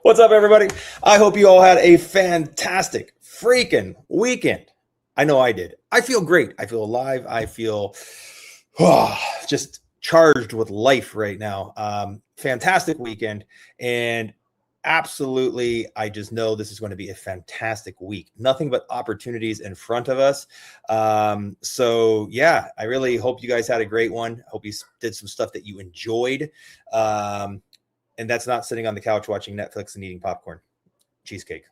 What's up, everybody? I hope you all had a fantastic freaking weekend. I know I did. I feel great. I feel alive. I feel just charged with life right now. Fantastic weekend. And absolutely, I just know this is going to be a fantastic week. Nothing but opportunities in front of us. So yeah, I really hope you guys had a great one. I hope you did some stuff that you enjoyed. And that's not sitting on the couch watching Netflix and eating popcorn, cheesecake.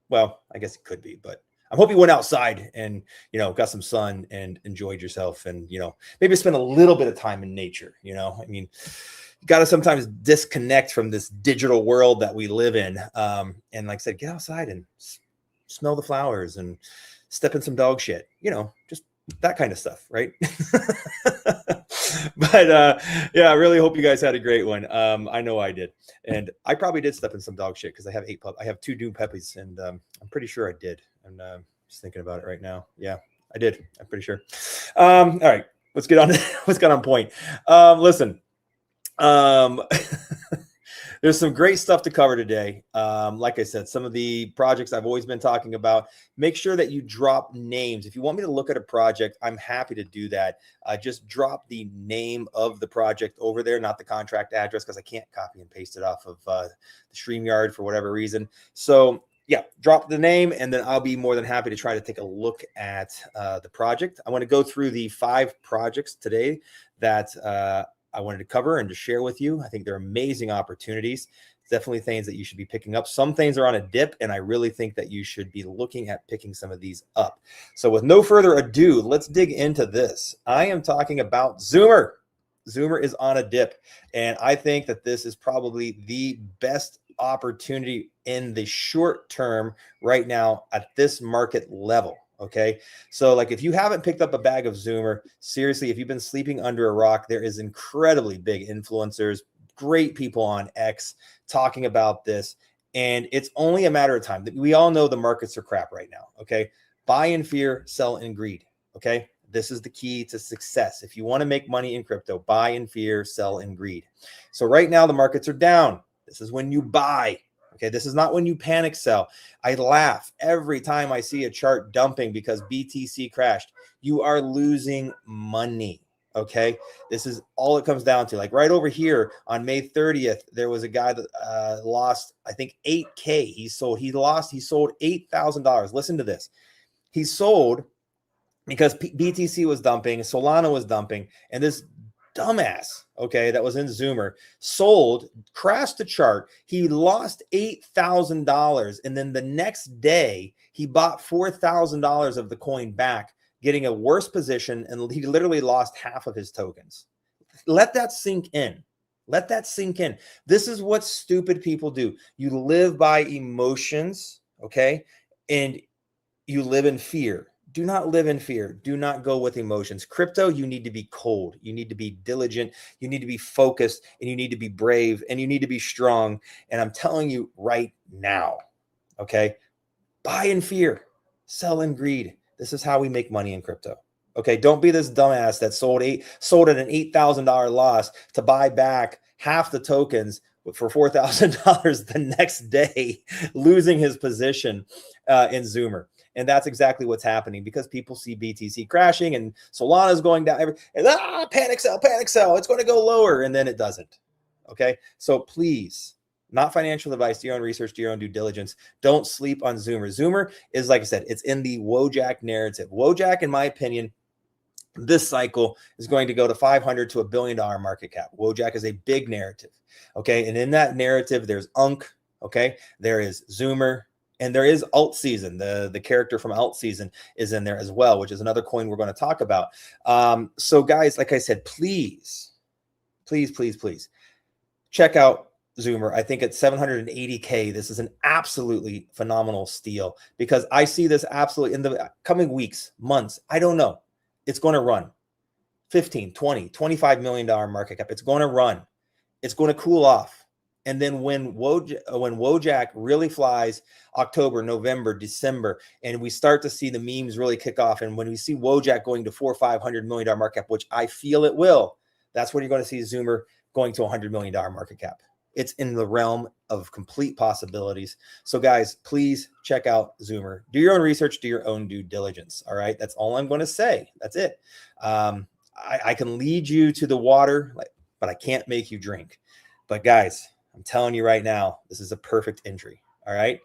Well, I guess it could be, but I hope you went outside and, got some sun and enjoyed yourself and, maybe spend a little bit of time in nature. I mean, you got to sometimes disconnect from this digital world that we live in. And like I said, get outside and smell the flowers and step in some dog shit, just that kind of stuff. Right. But yeah, I really hope you guys had a great one. I know I did. And I probably did step in some dog shit because I have 2 Doom puppies, and I'm pretty sure I did. And just thinking about it right now. Yeah, I did. I'm pretty sure. All right, let's get on point. Listen, there's some great stuff to cover today. Like I said, some of the projects I've always been talking about, make sure that you drop names. If you want me to look at a project, I'm happy to do that. Just drop the name of the project over there, not the contract address, because I can't copy and paste it off of the StreamYard for whatever reason. So yeah, drop the name, and then I'll be more than happy to try to take a look at the project. I want to go through the 5 projects today that I wanted to cover and to share with you. I think they're amazing opportunities. Definitely things that you should be picking up. Some things are on a dip, and I really think that you should be looking at picking some of these up. So with no further ado, let's dig into this. I am talking about ZOOMER. ZOOMER is on a dip, and I think that this is probably the best opportunity in the short term right now at this market level. Okay. So like if you haven't picked up a bag of ZOOMER, seriously, if you've been sleeping under a rock, there is incredibly big influencers, great people on X talking about this. And it's only a matter of time. We all know the markets are crap right now. Okay. Buy in fear, sell in greed. Okay. This is the key to success. If you want to make money in crypto, buy in fear, sell in greed. So right now the markets are down. This is when you buy. Okay, this is not when you panic sell. I laugh every time I see a chart dumping because BTC crashed. You are losing money. Okay, this is all it comes down to. Like right over here on May 30th, there was a guy that lost, I think, 8K. He sold $8,000. Listen to this. He sold because BTC was dumping, Solana was dumping, and this dumbass, okay, that was in ZOOMER, sold, crashed the chart. He lost $8,000. And then the next day, he bought $4,000 of the coin back, getting a worse position. And he literally lost half of his tokens. Let that sink in. Let that sink in. This is what stupid people do. You live by emotions, okay? And you live in fear. Do not live in fear. Do not go with emotions. Crypto, you need to be cold. You need to be diligent. You need to be focused, and you need to be brave, and you need to be strong. And I'm telling you right now, okay, buy in fear, sell in greed. This is how we make money in crypto. Okay, don't be this dumbass that sold at an $8,000 loss to buy back half the tokens for $4,000 the next day, losing his position in ZOOMER. And that's exactly what's happening because people see BTC crashing and Solana is going down. Panic sell. It's going to go lower. And then it doesn't. Okay. So please, not financial advice, do your own research, do your own due diligence. Don't sleep on ZOOMER. ZOOMER is, like I said, it's in the Wojak narrative. Wojak, in my opinion, this cycle is going to go to 500 to $1 billion market cap. Wojak is a big narrative. Okay. And in that narrative, there's UNC. Okay. There is ZOOMER. And there is ALTSZN. The character from ALTSZN is in there as well, which is another coin we're going to talk about. So guys, like I said, please check out ZOOMER. I think at 780K, this is an absolutely phenomenal steal because I see this absolutely in the coming weeks, months. I don't know. It's going to run 15, 20, $25 million market cap. It's going to run. It's going to cool off. And then when Wojak really flies, October, November, December, and we start to see the memes really kick off, and when we see Wojak going to $400 or $500 million market cap, which I feel it will, that's when you're going to see ZOOMER going to $100 million market cap. It's in the realm of complete possibilities. So guys, please check out Zoomer. Do your own research, do your own due diligence. All right. That's all I'm going to say. That's it. I can lead you to the water, but I can't make you drink. But guys, I'm telling you right now, this is a perfect entry. All right.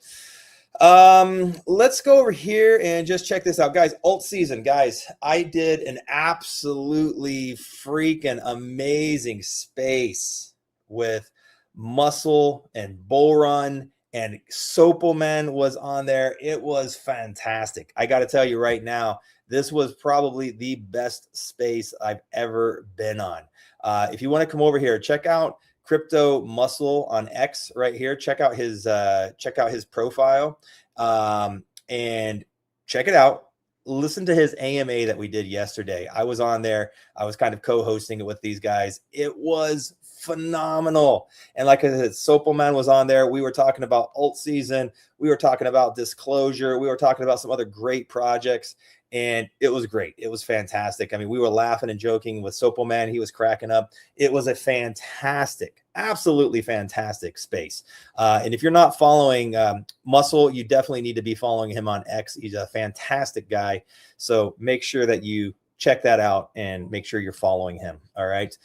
Let's go over here and just check this out, guys. ALTSZN, guys, I did an absolutely freaking amazing space with Muscle and Bull Run, and Sopelman was on there. It was fantastic. I got to tell you right now, this was probably the best space I've ever been on. If you want to come over here, check out Crypto Muscle on X right here. Check out his profile, and check it out. Listen to his AMA that we did yesterday. I was on there. I was kind of co-hosting it with these guys. It was phenomenal. And like I said, Sopelman was on there. We were talking about ALTSZN. We were talking about disclosure. We were talking about some other great projects. And it was great. It was fantastic. I mean, we were laughing and joking with Sopelman. He was cracking up. It was a fantastic, absolutely fantastic space. And if you're not following Muscle, you definitely need to be following him on X. He's a fantastic guy. So make sure that you check that out and make sure you're following him. All right.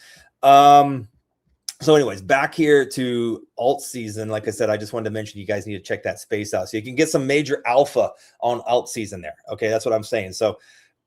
So anyways, back here to ALTSZN. Like I said, I just wanted to mention you guys need to check that space out so you can get some major alpha on ALTSZN there. Okay, that's what I'm saying. So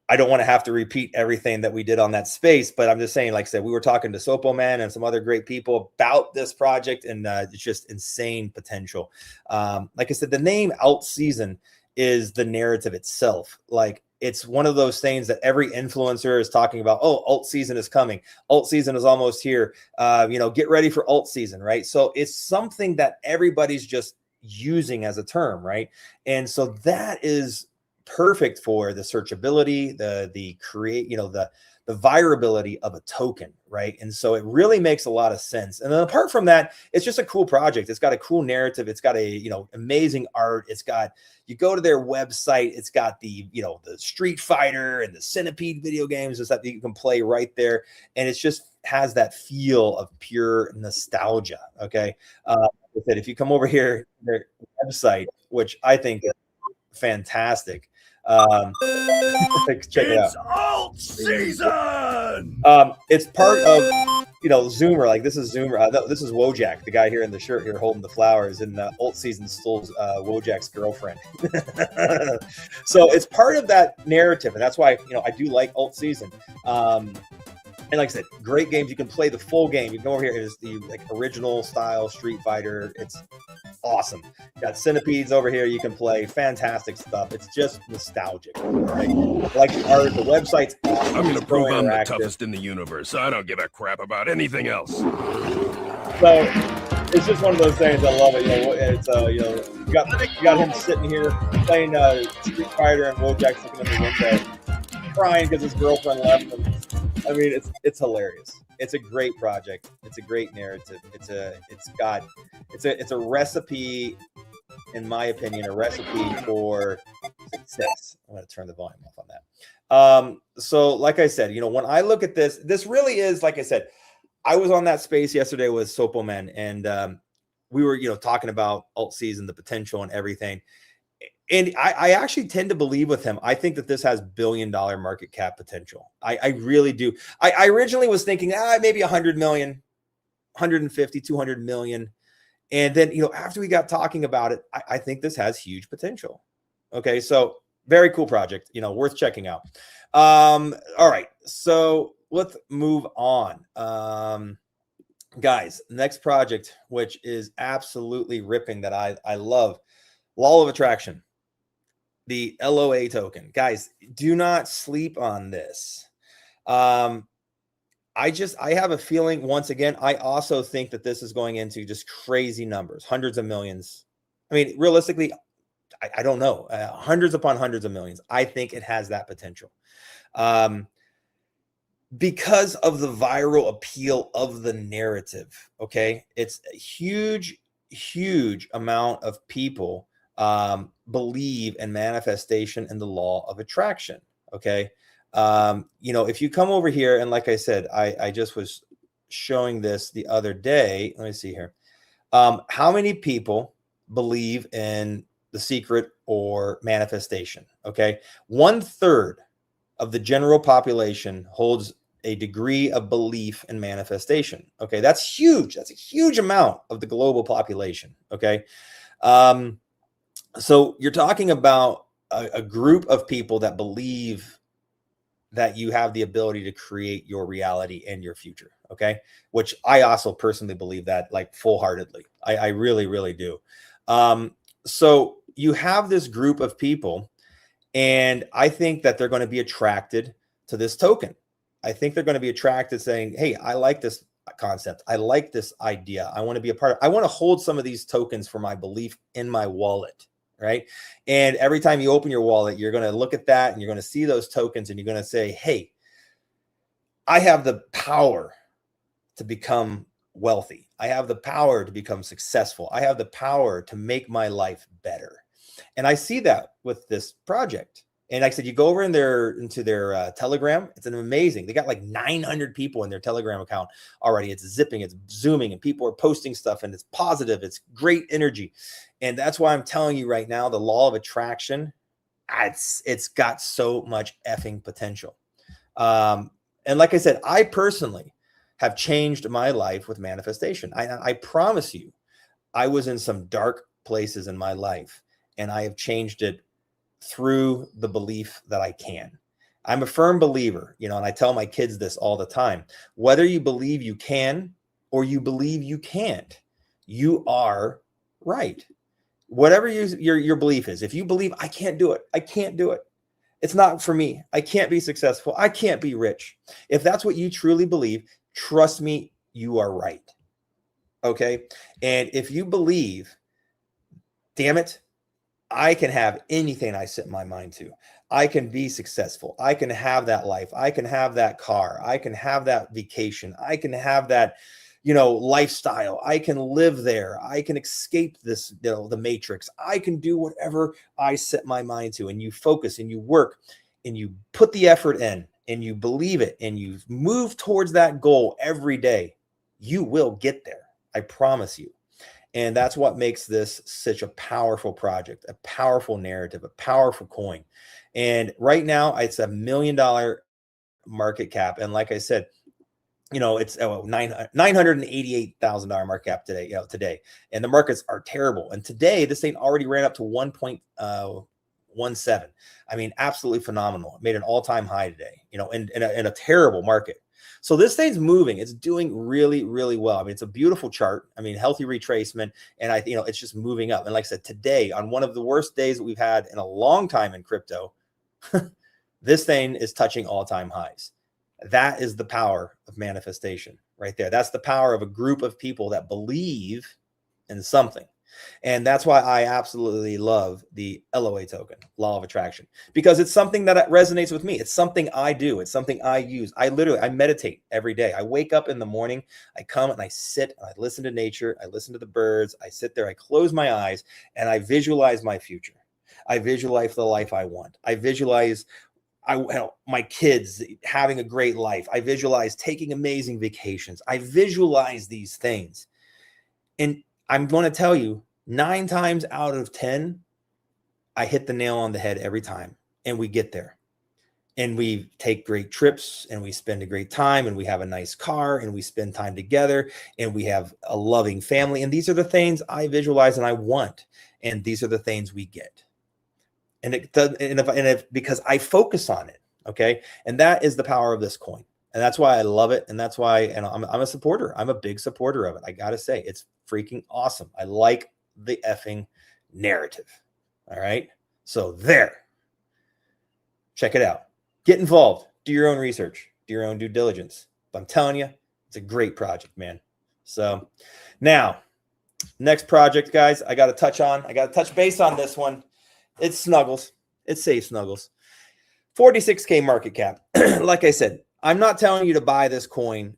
I don't want to have to repeat everything that we did on that space, but I'm just saying, like I said, we were talking to Sopelman and some other great people about this project, and it's just insane potential. Like I said, the name ALTSZN is the narrative itself. Like, it's one of those things that every influencer is talking about. Oh, ALTSZN is coming. ALTSZN is almost here. Get ready for ALTSZN, right? So it's something that everybody's just using as a term, right? And so that is perfect for the searchability, the virability of a token, right? And so it really makes a lot of sense. And then apart from that, it's just a cool project. It's got a cool narrative. It's got amazing art. It's got, you go to their website, it's got the Street Fighter and the Centipede video games and stuff that you can play right there. And it's just has that feel of pure nostalgia. Okay. Like I said, if you come over here, their website, which I think is fantastic. Check it out. ALTSZN. It's part of Zoomer. Like, this is Zoomer. This is Wojak, the guy here in the shirt here holding the flowers, and ALTSZN stole Wojak's girlfriend. So it's part of that narrative, and that's why I do like ALTSZN. And like I said, great games. You can play the full game. You can go over here. It's the original style Street Fighter. It's awesome. You got Centipedes over here. You can play fantastic stuff. It's just nostalgic. Right? Like the art, the website's awesome. I'm going to prove I'm the toughest in the universe. I don't give a crap about anything else. So it's just one of those things. I love it. It's you got him sitting here playing Street Fighter, and Wojak's looking at the window, crying because his girlfriend left him. I mean, it's hilarious. It's a great project. It's a great narrative. It's a recipe, in my opinion, a recipe for success. I'm going to turn the volume off on that. So like I said, when I look at this really is, like I said, I was on that space yesterday with Sopelman, and we were, talking about ALTSZN, the potential and everything. And I actually tend to believe with him. I think that this has billion-dollar market cap potential. I really do. I originally was thinking, maybe 100 million, 150, 200 million. And then, after we got talking about it, I think this has huge potential. Okay, so very cool project, worth checking out. All right, so let's move on. Guys, next project, which is absolutely ripping, that I love, Law of Attraction. The LOA token. Guys, do not sleep on this. I have a feeling, once again, I also think that this is going into just crazy numbers, hundreds of millions. I mean, realistically, I don't know, hundreds upon hundreds of millions. I think it has that potential. Because of the viral appeal of the narrative. Okay. It's a huge amount of people believe in manifestation and the law of attraction. Okay. If you come over here, and like I said, I just was showing this the other day. Let me see here. How many people believe in The Secret or manifestation? Okay. 1/3 of the general population holds a degree of belief in manifestation. Okay. That's huge. That's a huge amount of the global population. Okay. So you're talking about a group of people that believe that you have the ability to create your reality and your future. Okay. Which I also personally believe that, like, full-heartedly. I really, really do. So you have this group of people, and I think that they're going to be attracted to this token. I think they're going to be attracted, saying, hey, I like this concept. I like this idea. I want to be a part of, I want to hold some of these tokens for my belief in my wallet. Right. And every time you open your wallet, you're going to look at that and you're going to see those tokens and you're going to say, hey, I have the power to become wealthy. I have the power to become successful. I have the power to make my life better. And I see that with this project. And like I said, you go over into their Telegram. It's an amazing. They got like 900 people in their Telegram account already. It's zipping, it's zooming, and people are posting stuff, and it's positive. It's great energy. And that's why I'm telling you right now, the law of attraction, it's got so much effing potential. And like I said, I personally have changed my life with manifestation. I promise you, I was in some dark places in my life, and I have changed it through the belief that I can. I'm a firm believer, and I tell my kids this all the time. Whether you believe you can or you believe you can't, you are right. Whatever your belief is, if you believe I can't do it, I can't do it. It's not for me. I can't be successful. I can't be rich. If that's what you truly believe, trust me, you are right. Okay. And if you believe, damn it, I can have anything I set my mind to. I can be successful. I can have that life. I can have that car. I can have that vacation. I can have that, lifestyle. I can live there. I can escape this, the matrix. I can do whatever I set my mind to. And you focus and you work and you put the effort in and you believe it and you move towards that goal every day. You will get there. I promise you. And that's what makes this such a powerful project, a powerful narrative, a powerful coin. And right now, it's $1 million market cap. And like I said, it's $988,000 market cap today. And the markets are terrible. And today, this thing already ran up to 1.17. I mean, absolutely phenomenal. It made an all-time high today, in a terrible market. So this thing's moving. It's doing really, really well. I mean, it's a beautiful chart. I mean, healthy retracement. And it's just moving up. And like I said, today, on one of the worst days that we've had in a long time in crypto, this thing is touching all-time highs. That is the power of manifestation right there. That's the power of a group of people that believe in something. And that's why I absolutely love the LOA token, law of attraction, because it's something that resonates with me. It's something I do. It's something I use. I meditate every day. I wake up in the morning, I come and I sit and I listen to nature. I listen to the birds. I sit there, I close my eyes and I visualize my future. I visualize the life I want. I visualize my kids having a great life. I visualize taking amazing vacations. I visualize these things. And I'm going to tell you, 9 times out of 10, I hit the nail on the head every time. And we get there. And we take great trips and we spend a great time and we have a nice car and we spend time together and we have a loving family. And these are the things I visualize and I want. And these are the things we get. And it does, because I focus on it. Okay. And that is the power of this coin. And that's why I love it. And that's why, I'm a supporter. I'm a big supporter of it. I got to say, it's freaking awesome. I like the effing narrative. All right. So there, check it out. Get involved. Do your own research. Do your own due diligence. But I'm telling you, it's a great project, man. So now, next project, guys, I got to touch base on this one. It's Snuggles. It's Safe Snuggles. 46K market cap. Like I said, I'm not telling you to buy this coin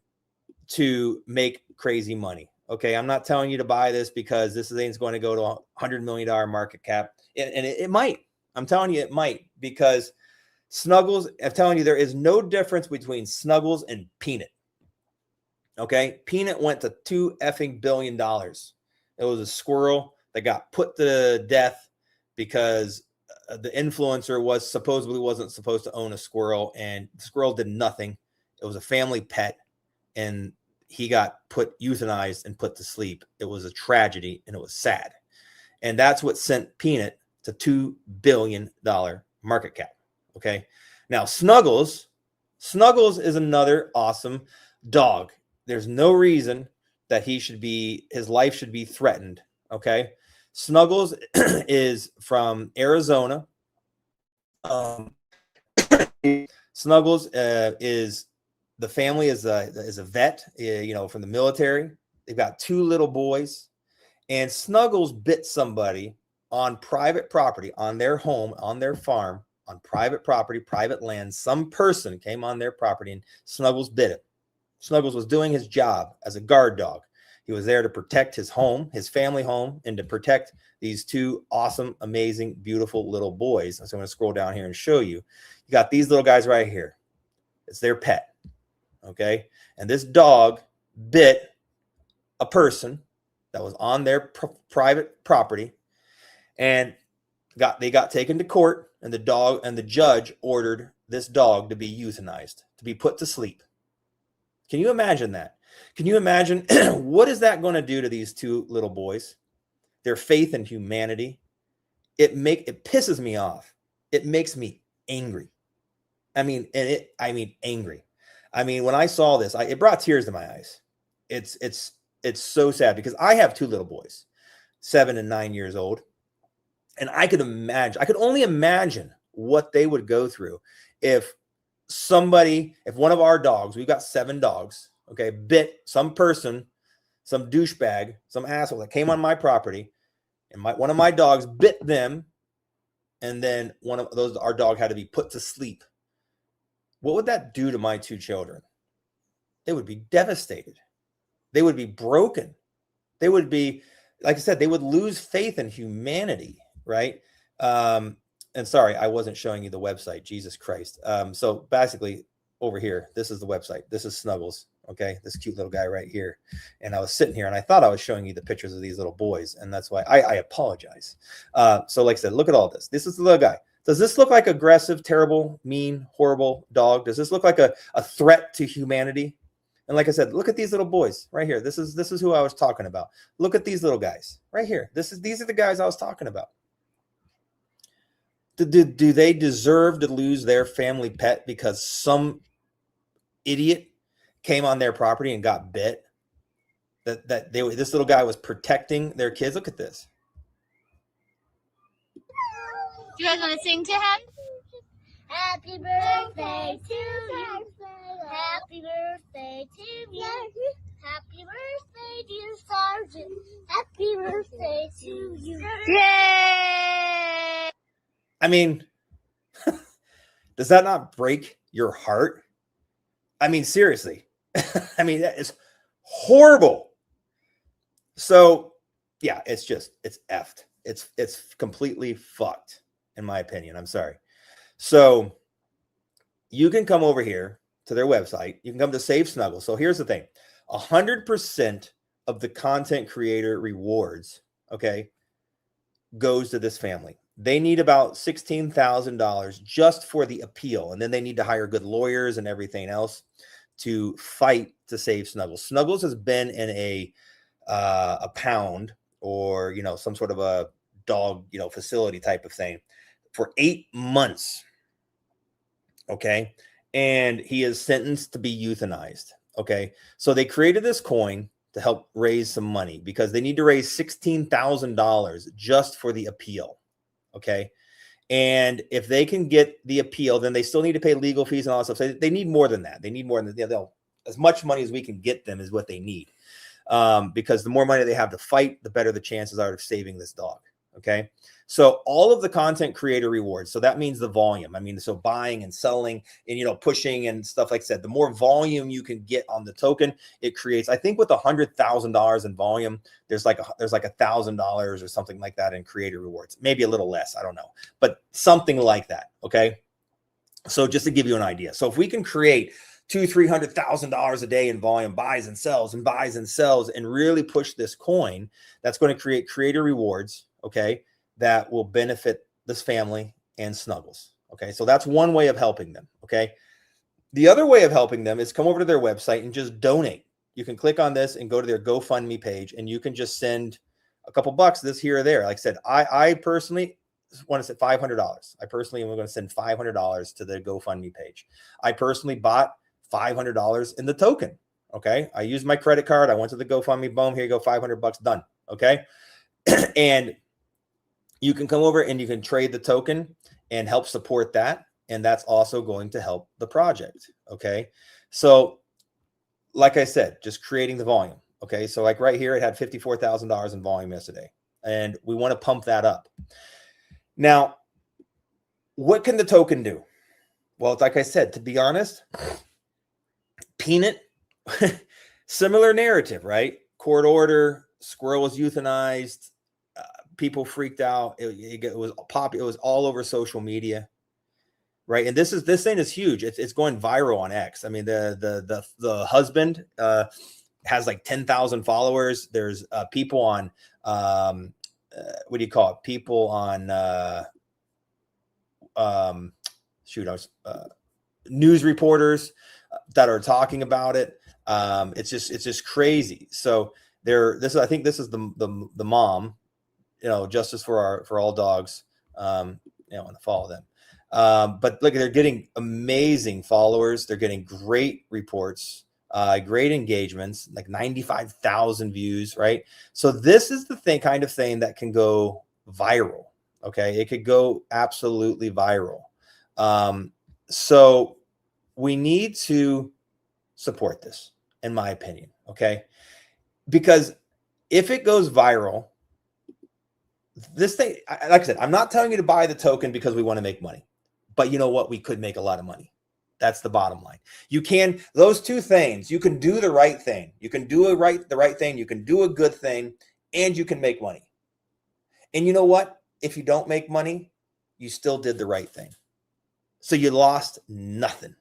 to make crazy money. Okay. I'm not telling you to buy this because this thing's going to go to $100 million market cap. And it might. I'm telling you it might, because Snuggles, I'm telling you, there is no difference between Snuggles and Peanut. Okay. Peanut went to $2 billion It was a squirrel that got put to death because the influencer wasn't supposed to own a squirrel, and the squirrel did nothing. It was a family pet, and he got euthanized and put to sleep. It was a tragedy, and it was sad. And that's what sent Peanut to $2 billion market cap. Okay. Now, Snuggles is another awesome dog. There's no reason that his life should be threatened. Okay. Snuggles is from Arizona. Snuggles the family is a vet, from the military. They've got 2 little boys, and Snuggles bit somebody on private property, on their home, on their farm, on private property, private land. Some person came on their property and Snuggles bit it. Snuggles was doing his job as a guard dog. He was there to protect his home, his family home, and to protect these 2 awesome, amazing, beautiful little boys. So I'm going to scroll down here and show you. You got these little guys right here. It's their pet. Okay. And this dog bit a person that was on their private property, and they got taken to court, and the judge ordered this dog to be euthanized, to be put to sleep. Can you imagine that? Can you imagine what is that going to do to these 2 little boys? Their faith in humanity. It pisses me off. It makes me angry. Angry. I mean, when I saw this, it brought tears to my eyes. It's so sad because I have 2 little boys, 7 and 9 years old. And I could only imagine what they would go through if one of our dogs, we've got 7 dogs, okay, bit some person, some douchebag, some asshole that came on my property, and one of my dogs bit them, and then our dog had to be put to sleep. What would that do to my 2 children? They would be devastated. They would be broken. They would be, like I said, they would lose faith in humanity, right? And sorry, I wasn't showing you the website. Jesus Christ. So basically over here, this is the website. This is Snuggles. Okay. This cute little guy right here. And I was sitting here and I thought I was showing you the pictures of these little boys. And that's why I apologize. So like I said, look at all this. This is the little guy. Does this look like aggressive, terrible, mean, horrible dog? Does this look like a threat to humanity? And like I said, look at these little boys right here. This is who I was talking about. Look at these little guys right here. These are the guys I was talking about. Do they deserve to lose their family pet because some idiot came on their property and got bit? This little guy was protecting their kids. Look at this. Do you guys want to sing to him? Happy birthday to you. Happy birthday to you. Happy birthday, dear Sergeant. Happy birthday to you. Yay! I mean, does that not break your heart? I mean, seriously. I mean, that is horrible. So, yeah, it's effed. It's completely fucked, in my opinion. I'm sorry. So you can come over here to their website. You can come to Save Snuggles. So here's the thing. 100% of the content creator rewards, okay, goes to this family. They need about $16,000 just for the appeal. And then they need to hire good lawyers and everything else to fight to save Snuggles. Snuggles has been in a pound or, some sort of a dog, facility type of thing for 8 months. Okay. And he is sentenced to be euthanized. Okay. So they created this coin to help raise some money because they need to raise $16,000 just for the appeal. Okay. And if they can get the appeal, then they still need to pay legal fees and all that stuff. So they need more than that. They need more than that. As much money as we can get them is what they need. Because the more money they have to fight, the better the chances are of saving this dog. Okay. So all of the content creator rewards. So that means the volume. I mean, so buying and selling and, pushing and stuff like that. The more volume you can get on the token, it creates, I think with $100,000 in volume, there's like $1,000 or something like that in creator rewards, maybe a little less. I don't know, but something like that. Okay. So just to give you an idea. So if we can create $200,000-$300,000 a day in volume, buys and sells and buys and sells, and really push this coin that's going to create creator rewards, okay, that will benefit this family and Snuggles. Okay, so that's one way of helping them. Okay, the other way of helping them is come over to their website and just donate. You can click on this and go to their GoFundMe page, and you can just send a couple bucks, this here or there. Like I said, I personally want to send $500. I personally am going to send $500 to the GoFundMe page. I personally bought $500 in the token. Okay, I used my credit card. I went to the GoFundMe. Boom, here you go, $500 done. Okay, and you can come over and you can trade the token and help support that, and that's also going to help the project. Okay, so like I said, just creating the volume. Okay, so like right here, it had $54,000 in volume yesterday, and we want to pump that up. Now, what can the token do? Well, like I said, to be honest, Peanut, similar narrative, right? Court order, squirrel was euthanized, people freaked out. It was pop. It was all over social media, right? And this thing is huge. It's going viral on X. I mean, the husband has like 10,000 followers. There's people on what do you call it? People on news reporters that are talking about it. It's just crazy. So I think this is the mom, justice for all dogs. I want to follow them. But look, they're getting amazing followers. They're getting great reports, great engagements, like 95,000 views, right? So this is the kind of thing that can go viral. Okay. It could go absolutely viral. So we need to support this, in my opinion. Okay. Because if it goes viral, this thing, like I said, I'm not telling you to buy the token because we want to make money, but you know what? We could make a lot of money. That's the bottom line. You can, those two things, you can do the right thing. You can do the right thing. You can do a good thing, and you can make money. And you know what? If you don't make money, you still did the right thing. So you lost nothing.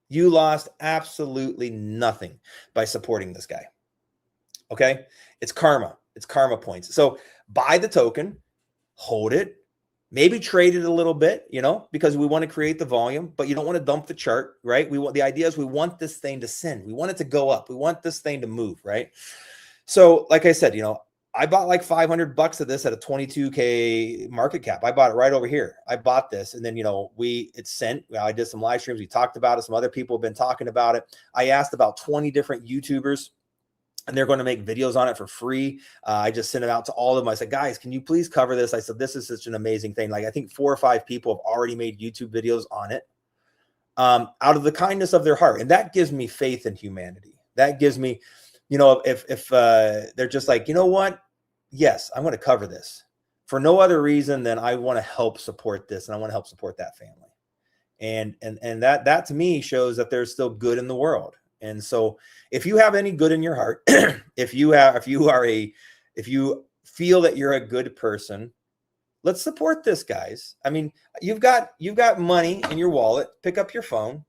You lost absolutely nothing by supporting this guy. Okay. It's karma. It's karma points. So buy the token, hold it, maybe trade it a little bit, because we want to create the volume, but you don't want to dump the chart, right? The idea is we want this thing to send. We want it to go up. We want this thing to move, right? So like I said, I bought like $500 of this at a 22K market cap. I bought it right over here. I bought this, and then, it sent. I did some live streams. We talked about it. Some other people have been talking about it. I asked about 20 different YouTubers, and they're going to make videos on it for free. I just sent it out to all of them. I said, guys, can you please cover this? I said, this is such an amazing thing. Like, I think 4 or 5 people have already made YouTube videos on it out of the kindness of their heart. And that gives me faith in humanity. That gives me, if they're just like, you know what? Yes, I'm going to cover this for no other reason than I want to help support this, and I want to help support that family. And that to me shows that there's still good in the world. And so if you have any good in your heart, if you feel that you're a good person, let's support this, guys. I mean, you've got money in your wallet. Pick up your phone,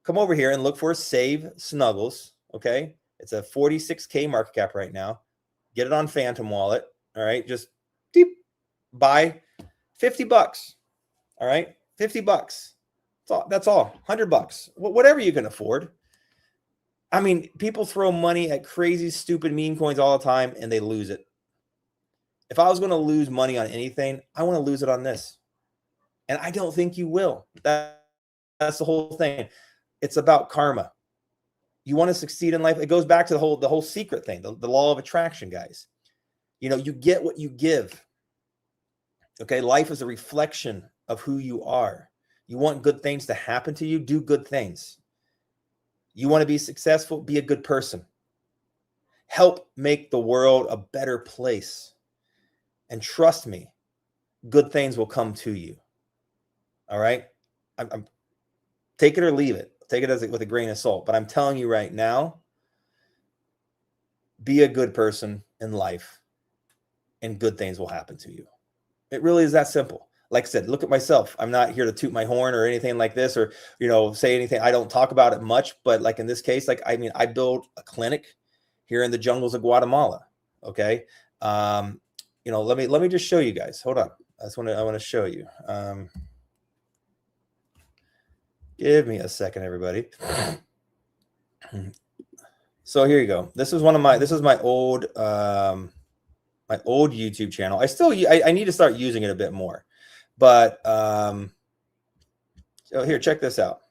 come over here and look for Save Snuggles. Okay. It's a 46K market cap right now. Get it on Phantom Wallet. All right. Just buy $50. All right. $50. That's all. $100. Whatever you can afford. I mean, people throw money at crazy, stupid meme coins all the time, and they lose it. If I was going to lose money on anything, I want to lose it on this. And I don't think you will. That's the whole thing. It's about karma. You want to succeed in life. It goes back to the whole secret thing, the law of attraction, guys. You get what you give. Okay. Life is a reflection of who you are. You want good things to happen to you, do good things. You want to be successful, be a good person. Help make the world a better place. And trust me, good things will come to you. All right? I'm take it or leave it. Take it with a grain of salt. But I'm telling you right now, be a good person in life, and good things will happen to you. It really is that simple. Like I said, look at myself. I'm not here to toot my horn or anything like this, or, say anything. I don't talk about it much, but like in this case, like, I mean, I built a clinic here in the jungles of Guatemala. Okay. Let me just show you guys. Hold on. I want to show you. Give me a second, everybody. So here you go. This is my old YouTube channel. I need to start using it a bit more, but so here, check this out.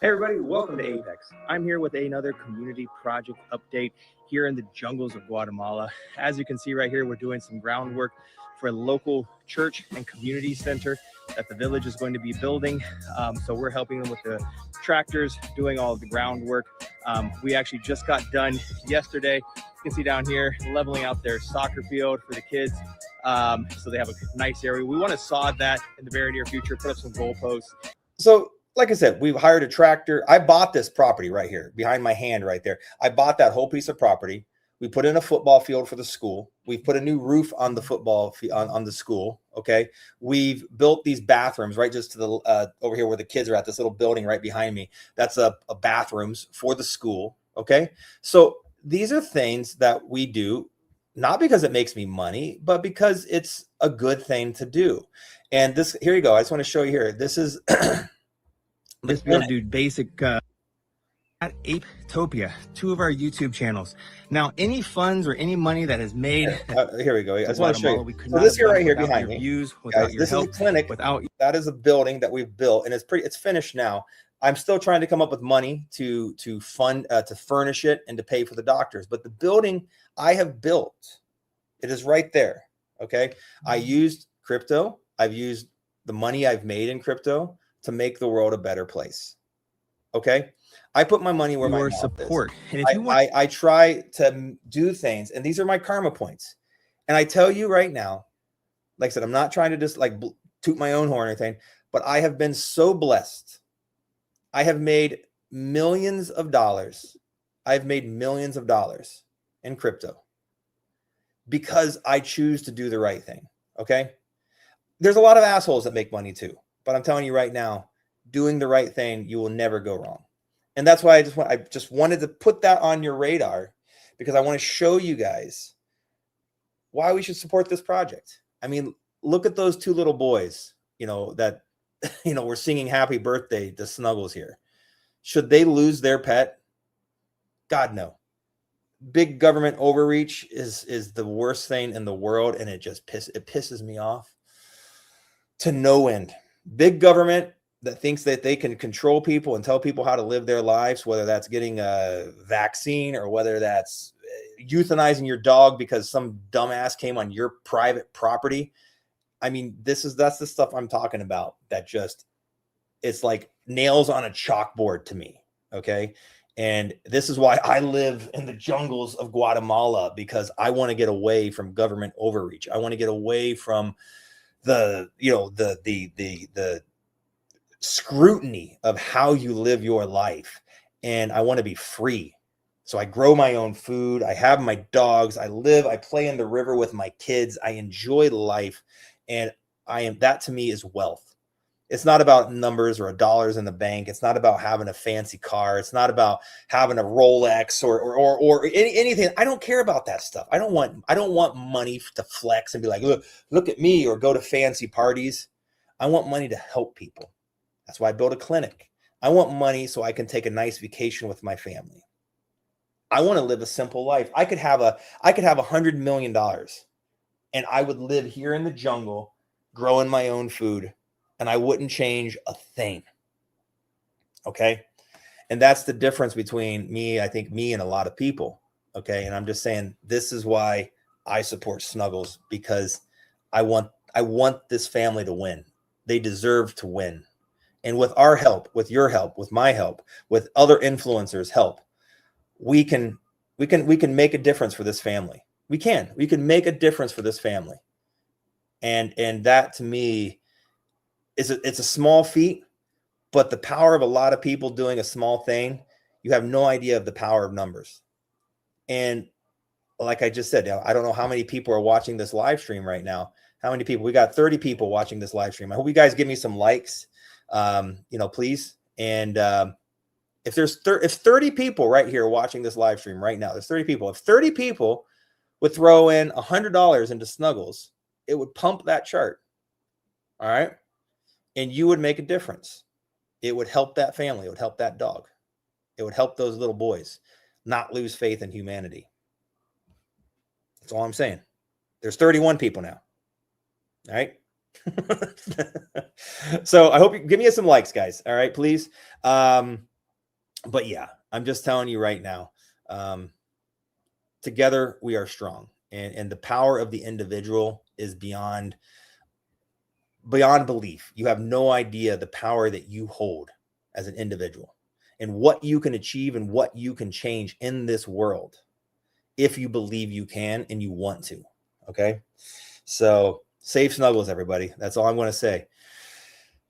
Hey everybody, welcome to Apex. I'm here with another community project update here in the jungles of Guatemala. As you can see right here, we're doing some groundwork for a local church and community center that the village is going to be building. So we're helping them with the tractors, doing all of the groundwork. We actually just got done yesterday. You can see down here, leveling out their soccer field for the kids. So they have a nice area. We want to sod that in the very near future, put up some goalposts. So like I said, we've hired a tractor. I bought this property right here behind my hand right there. I bought that whole piece of property. We put in a football field for the school. We've put a new roof on the football on the school. Okay. We've built these bathrooms right just to the over here where the kids are at, this little building right behind me. That's a bathrooms for the school. Okay. So these are things that we do, not because it makes me money, but because it's a good thing to do. And this, here you go. I just want to show you here. This is let's be able to do basic at Apetopia, 2 of our YouTube channels. Now, any funds or any money that is made here we go. I just want to show you. So this here right here behind me, guys, this is a clinic. That is a building that we've built, and it's finished now. I'm still trying to come up with money to fund to furnish it and to pay for the doctors. But the building I have built, it is right there. Okay, I used crypto. I've used the money I've made in crypto to make the world a better place. Okay, I put my money where my mouth is. And if you want, I try to do things, and these are my karma points. And I tell you right now, like I said, I'm not trying to just like toot my own horn or anything, but I have been so blessed. I have made millions of dollars. I've made millions of dollars in crypto because I choose to do the right thing. Okay, there's a lot of assholes that make money too. But I'm telling you right now, doing the right thing, you will never go wrong. And that's why I just wanted to put that on your radar, because I want to show you guys why we should support this project. I mean, look at those 2 little boys, that, we're singing happy birthday to Snuggles here. Should they lose their pet? God, no. Big government overreach is the worst thing in the world. And it pisses me off to no end. Big government that thinks that they can control people and tell people how to live their lives, whether that's getting a vaccine or whether that's euthanizing your dog because some dumbass came on your private property. I mean, that's the stuff I'm talking about. That just, it's like nails on a chalkboard to me. Okay. And this is why I live in the jungles of Guatemala, because I want to get away from government overreach. I want to get away from the scrutiny of how you live your life. And I want to be free. So I grow my own food. I have my dogs. I play in the river with my kids. I enjoy life. And that to me is wealth. It's not about numbers or dollars in the bank. It's not about having a fancy car. It's not about having a Rolex or anything. I don't care about that stuff. I don't want money to flex and be like, look at me, or go to fancy parties. I want money to help people. That's why I built a clinic. I want money so I can take a nice vacation with my family. I want to live a simple life. I could have $100 million, and I would live here in the jungle, growing my own food, and I wouldn't change a thing. Okay. And that's the difference between me and a lot of people. Okay. And I'm just saying, this is why I support Snuggles, because I want this family to win. They deserve to win. And with our help, with your help, with my help, with other influencers' help, we can make a difference for this family. We can make a difference for this family. And that to me, it's a small feat, but the power of a lot of people doing a small thing, you have no idea of the power of numbers. And like I just said, I don't know how many people are watching this live stream right now. How many people? We got 30 people watching this live stream. I hope you guys give me some likes, please. And if there's 30 people right here watching this live stream right now, there's 30 people. If 30 people would throw in $100 into Snuggles, it would pump that chart. All right. And you would make a difference. It would help that family. It would help that dog. It would help those little boys not lose faith in humanity. That's all I'm saying. There's 31 people now. All right. So I hope you give me some likes, guys. All right, please. But yeah, I'm just telling you right now, together we are strong, and the power of the individual is beyond belief. You have no idea the power that you hold as an individual and what you can achieve and what you can change in this world if you believe you can and you want to. Okay. So save Snuggles, everybody. That's all I'm going to say.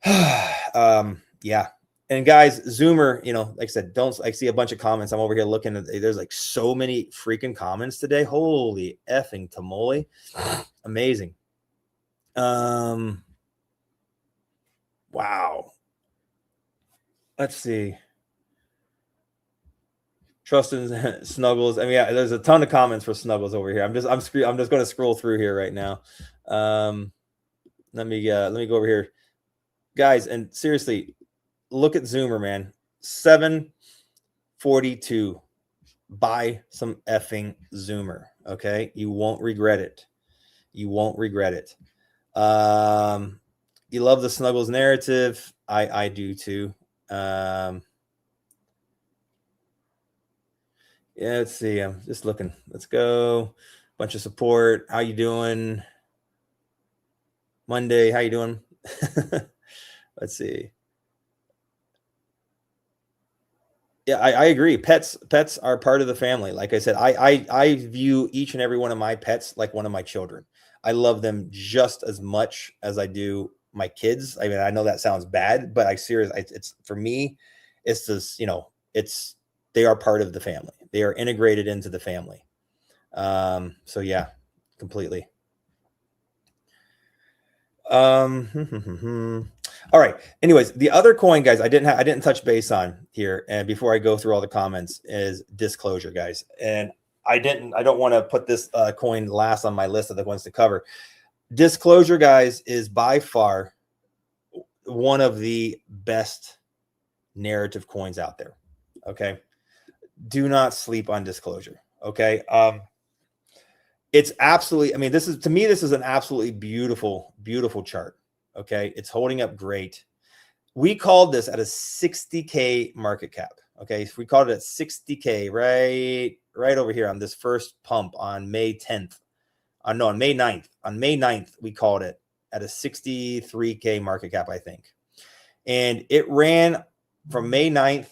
Yeah. And guys, Zoomer, like I said, I see a bunch of comments. I'm over here looking at, there's like so many freaking comments today. Holy effing tamale. Amazing. Wow. Let's see. Trust in Snuggles. I mean, yeah, there's a ton of comments for Snuggles over here. I'm just going to scroll through here right now. Let me go over here, guys. And seriously, look at Zoomer, man. 742. Buy some effing Zoomer. Okay. You won't regret it. You won't regret it. You love the Snuggles narrative. I do too. Yeah, let's see. I'm just looking. Let's go. Bunch of support. How you doing? Monday. How you doing? Let's see. Yeah, I agree. Pets are part of the family. Like I said, I view each and every one of my pets like one of my children. I love them just as much as I do my kids. I mean, I know that sounds bad, but it's for me, it's just, they are part of the family. They are integrated into the family. So yeah, completely. All right. Anyways, the other coin, guys, I didn't touch base on here. And before I go through all the comments, is Disclosure, guys. And I don't want to put this coin last on my list of the ones to cover. Disclosure, guys, is by far one of the best narrative coins out there. Okay. Do not sleep on Disclosure. Okay. It's absolutely, I mean, this is an absolutely beautiful, beautiful chart. Okay. It's holding up great. We called this at a 60K market cap. Okay. So we called it at 60K right over here on this first pump on May 10th. On May 9th. On May 9th, we called it at a 63K market cap, I think. And it ran from May 9th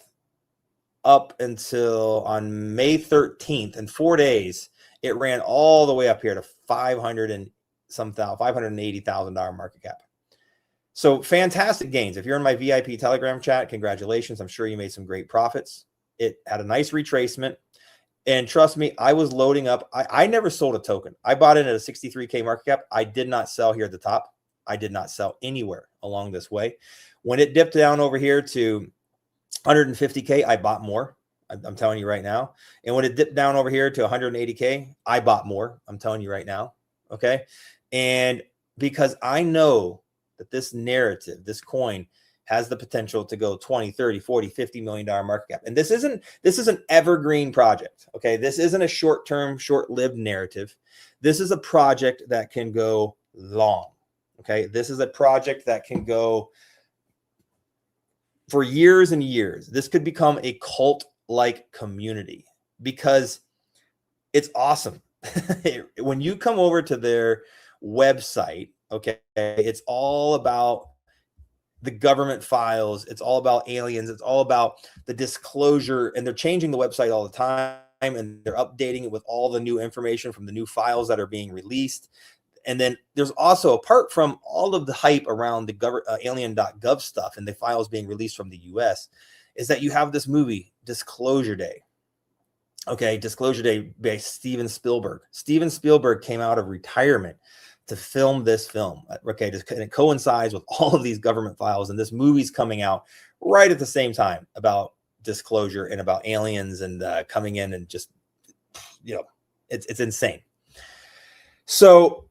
up until on May 13th, in 4 days, it ran all the way up here to $580,000 market cap. So fantastic gains. If you're in my VIP Telegram chat, congratulations. I'm sure you made some great profits. It had a nice retracement. And trust me, I was loading up. I never sold a token. I bought it at a 63K market cap. I did not sell here at the top. I did not sell anywhere along this way. When it dipped down over here to 150K, I bought more. I'm telling you right now. And when it dipped down over here to 180K, I bought more. I'm telling you right now. Okay. And because I know that this narrative, this coin has the potential to go 20, 30, 40, $50 million market cap. And this is an evergreen project. Okay. This isn't a short-term, short-lived narrative. This is a project that can go long. Okay. This is a project that can go for years and years. This could become a cult-like community because it's awesome. When you come over to their website, okay, it's all about the government files. It's all about aliens. It's all about the disclosure, and they're changing the website all the time, and they're updating it with all the new information from the new files that are being released. And then there's also, apart from all of the hype around the alien.gov stuff and the files being released from the US, is that you have this movie, Disclosure Day. Okay, Disclosure Day by Steven Spielberg. Steven Spielberg came out of retirement to film this film. Okay, and it coincides with all of these government files, and this movie's coming out right at the same time about disclosure and about aliens and coming in and just, it's insane. So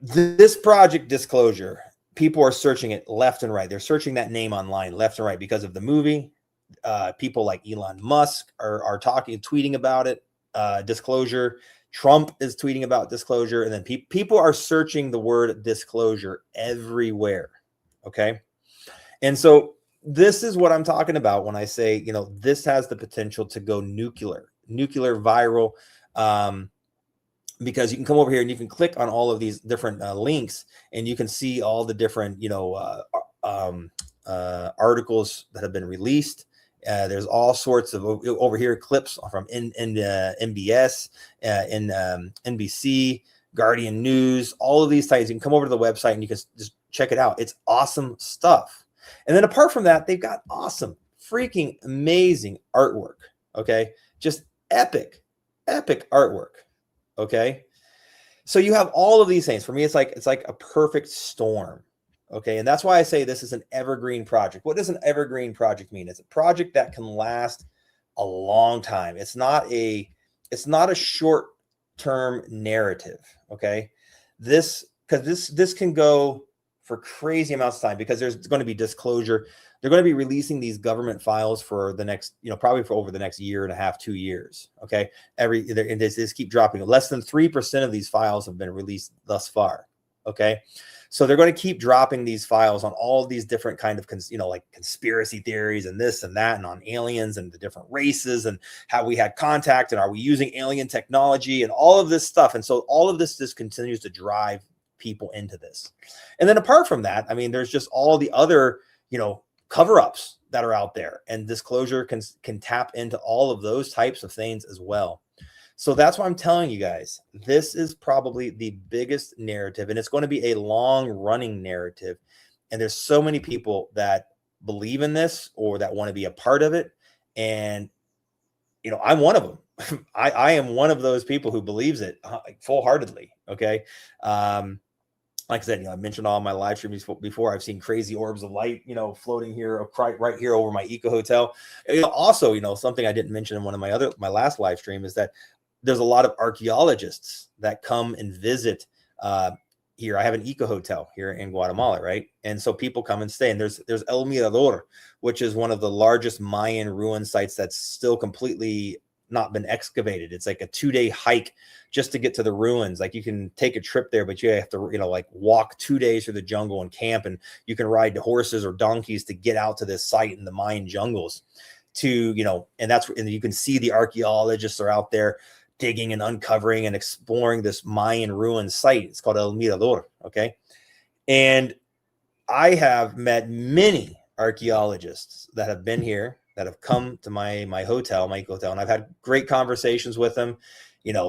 this project Disclosure, people are searching it left and right. They're searching that name online left and right because of the movie. People like Elon Musk are tweeting about it. Disclosure. Trump is tweeting about disclosure, and then people are searching the word disclosure everywhere. Okay, and so this is what I'm talking about when I say, this has the potential to go nuclear viral. Because you can come over here and you can click on all of these different links, and you can see all the different, articles that have been released. There's all sorts of over here clips from MBS, NBC, Guardian News, all of these sites. You can come over to the website and you can just check it out. It's awesome stuff. And then apart from that, they've got awesome, freaking amazing artwork. Okay, just epic artwork. Okay, so you have all of these things. For me, it's like a perfect storm. Okay, and that's why I say this is an evergreen project. What does an evergreen project mean? It's a project that can last a long time. It's not a short-term narrative. Okay, this can go for crazy amounts of time, because there's going to be disclosure. They're going to be releasing these government files for the next, probably for over the next year and a half, 2 years. Okay, and they just keep dropping. Less than 3% of these files have been released thus far. Okay. So they're going to keep dropping these files on all of these different kind of, like conspiracy theories and this and that, and on aliens and the different races and how we had contact and are we using alien technology and all of this stuff. And so all of this just continues to drive people into this. And then apart from that, I mean, there's just all the other, cover-ups that are out there, and disclosure can tap into all of those types of things as well. So that's why I'm telling you guys, this is probably the biggest narrative, and it's going to be a long-running narrative. And there's so many people that believe in this or that want to be a part of it. And, I'm one of them. I am one of those people who believes it full-heartedly. Okay. Like I said, I mentioned all my live streams before. I've seen crazy orbs of light, floating here, right here over my eco hotel. Also, something I didn't mention in one of my last live stream is that there's a lot of archaeologists that come and visit here. I have an eco hotel here in Guatemala, right? And so people come and stay. And there's El Mirador, which is one of the largest Mayan ruin sites that's still completely not been excavated. It's like a 2-day hike just to get to the ruins. Like you can take a trip there, but you have to, walk 2 days through the jungle and camp, and you can ride the horses or donkeys to get out to this site in the Mayan jungles and you can see the archaeologists are out there digging and uncovering and exploring this Mayan ruin site. It's called El Mirador. Okay. And I have met many archaeologists that have been here, that have come to my hotel, my eco hotel, and I've had great conversations with them,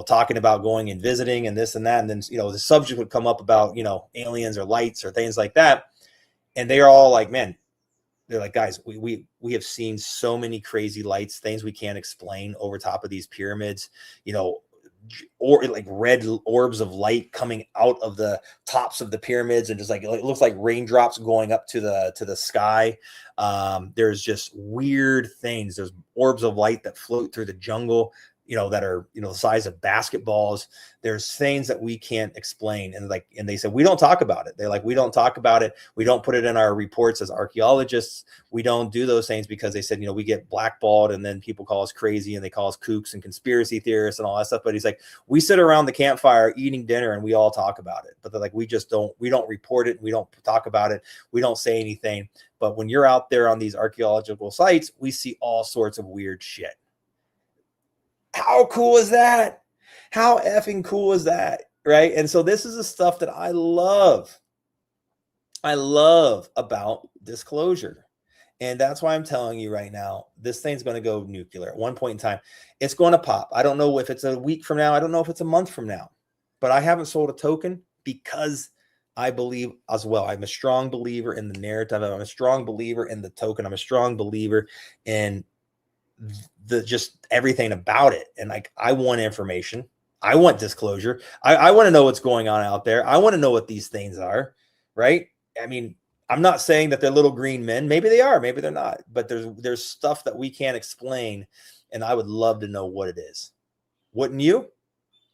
talking about going and visiting and this and that. And then, the subject would come up about, aliens or lights or things like that. And they are all like, man, they're like, guys, we have seen so many crazy lights, things we can't explain over top of these pyramids, or like red orbs of light coming out of the tops of the pyramids, and just like it looks like raindrops going up to the sky. There's just weird things. There's orbs of light that float through the jungle, that are, the size of basketballs. There's things that we can't explain. And they said, we don't talk about it. They're like, we don't talk about it. We don't put it in our reports as archaeologists. We don't do those things because they said, we get blackballed, and then people call us crazy and they call us kooks and conspiracy theorists and all that stuff. But he's like, we sit around the campfire eating dinner and we all talk about it. But they're like, we don't report it. We don't talk about it. We don't say anything. But when you're out there on these archaeological sites, we see all sorts of weird shit. How cool is that? How effing cool is that? Right. And so this is the stuff that I love. I love about disclosure. And that's why I'm telling you right now, this thing's going to go nuclear at one point in time. It's going to pop. I don't know if it's a week from now. I don't know if it's a month from now, but I haven't sold a token because I believe as well. I'm a strong believer in the narrative. I'm a strong believer in the token. I'm a strong believer in the just everything about it. And like, I want information. I want disclosure. I want to know what's going on out there. I want to know what these things are, right? I mean, I'm not saying that they're little green men. Maybe they are, maybe they're not, but there's stuff that we can't explain. And I would love to know what it is. Wouldn't you?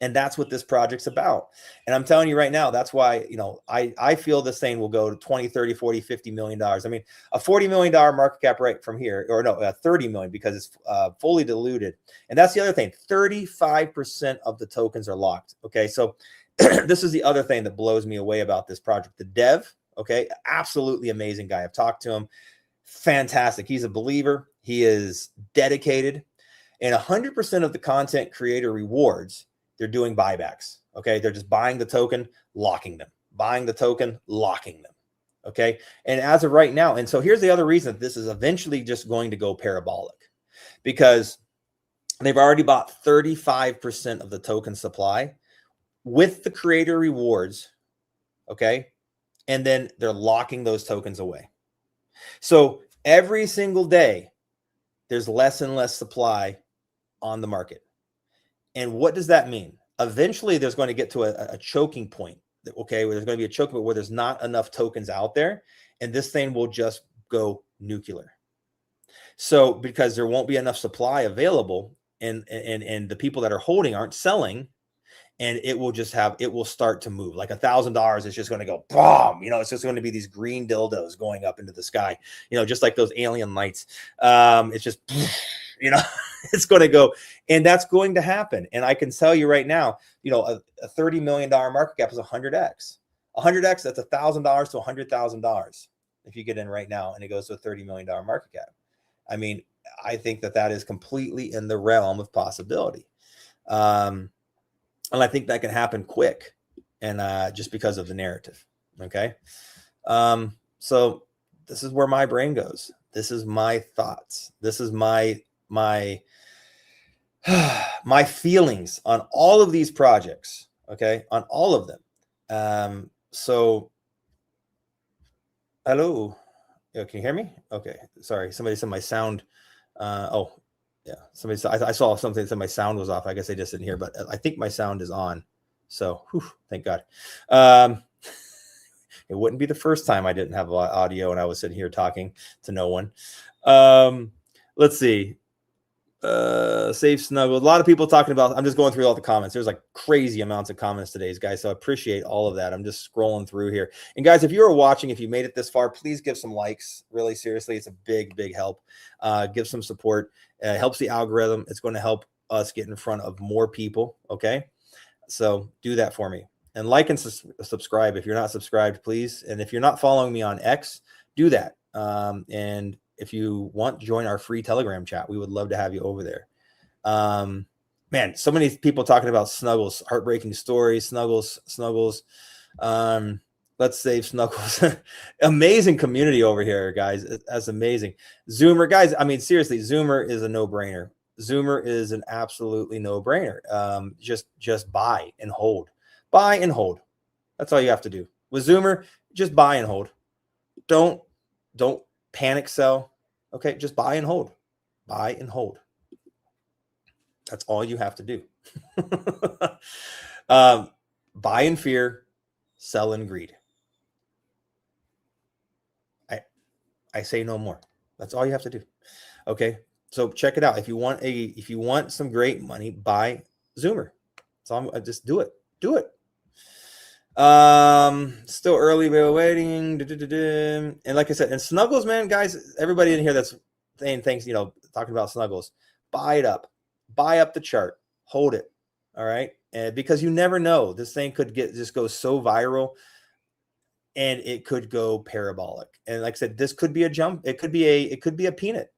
And that's what this project's about. And I'm telling you right now, that's why, you know, I feel this thing will go to 20, 30, 40, 50 million dollars. I mean, a $40 million market cap right from here, or no, 30 million, because it's fully diluted. And that's the other thing. 35% of the tokens are locked. Okay. So this is the other thing that blows me away about this project. The dev, okay, absolutely amazing guy. I've talked to him. Fantastic. He's a believer. He is dedicated. And 100% of the content creator rewards, they're doing buybacks. Okay. They're just buying the token, locking them, buying the token, locking them. Okay. And as of right now, and so here's the other reason that this is eventually just going to go parabolic, because they've already bought 35% of the token supply with the creator rewards. Okay. And then they're locking those tokens away. So every single day, there's less and less supply on the market. And what does that mean? Eventually, there's going to get to a choking point. Okay, where there's going to be a choking point where there's not enough tokens out there, and this thing will just go nuclear. So because there won't be enough supply available, and the people that are holding aren't selling, and it will just it will start to move. Like $1,000 is just going to go boom. You know, it's just going to be these green dildos going up into the sky. You know, just like those alien lights. It's just, you know, it's going to go, and that's going to happen. And I can tell you right now, you know, a $30 million market cap is 100x. 100x, that's $1,000 to $100,000 if you get in right now, and it goes to a $30 million market cap. I mean, I think that is completely in the realm of possibility. And I think that can happen quick, and just because of the narrative. Okay. So this is where my brain goes. This is my thoughts. This is my feelings on all of these projects. Okay. On all of them. So hello. Can you hear me? Okay. Sorry. Somebody said my sound. Oh, yeah. Somebody said, I saw something that said my sound was off. I guess I just didn't hear, but I think my sound is on. So thank God. It wouldn't be the first time I didn't have audio and I was sitting here talking to no one. Let's see. Save Snuggles. A lot of people talking about, I'm just going through all the comments. There's like crazy amounts of comments today, guys. So I appreciate all of that. I'm just scrolling through here. And guys, if you are watching, if you made it this far, please give some likes. Really, seriously, it's a big, big help. Give some support. It helps the algorithm. It's going to help us get in front of more people. Okay. So do that for me. And like and subscribe if you're not subscribed, please. And if you're not following me on X, do that. And if you want, join our free Telegram chat. We would love to have you over there. Man, so many people talking about Snuggles, heartbreaking stories, Snuggles. Let's save Snuggles. Amazing community over here, guys. That's amazing. Zoomer, guys. I mean, seriously, Zoomer is a no-brainer. Zoomer is an absolutely no-brainer. Just buy and hold. Buy and hold. That's all you have to do. With Zoomer, just buy and hold. Don't panic sell. Okay, just buy and hold. Buy and hold. That's all you have to do. Buy in fear, sell in greed. I say no more. That's all you have to do. Okay, so check it out. If you want some great money, buy Zoomer. So just do it. Do it. Still early, we're waiting. And like I said, and Snuggles, man, guys, everybody in here that's saying things, talking about Snuggles, buy it up, buy up the chart, hold it. All right. And because you never know, this thing could just go so viral and it could go parabolic. And like I said, this could be a jump. It could be a peanut.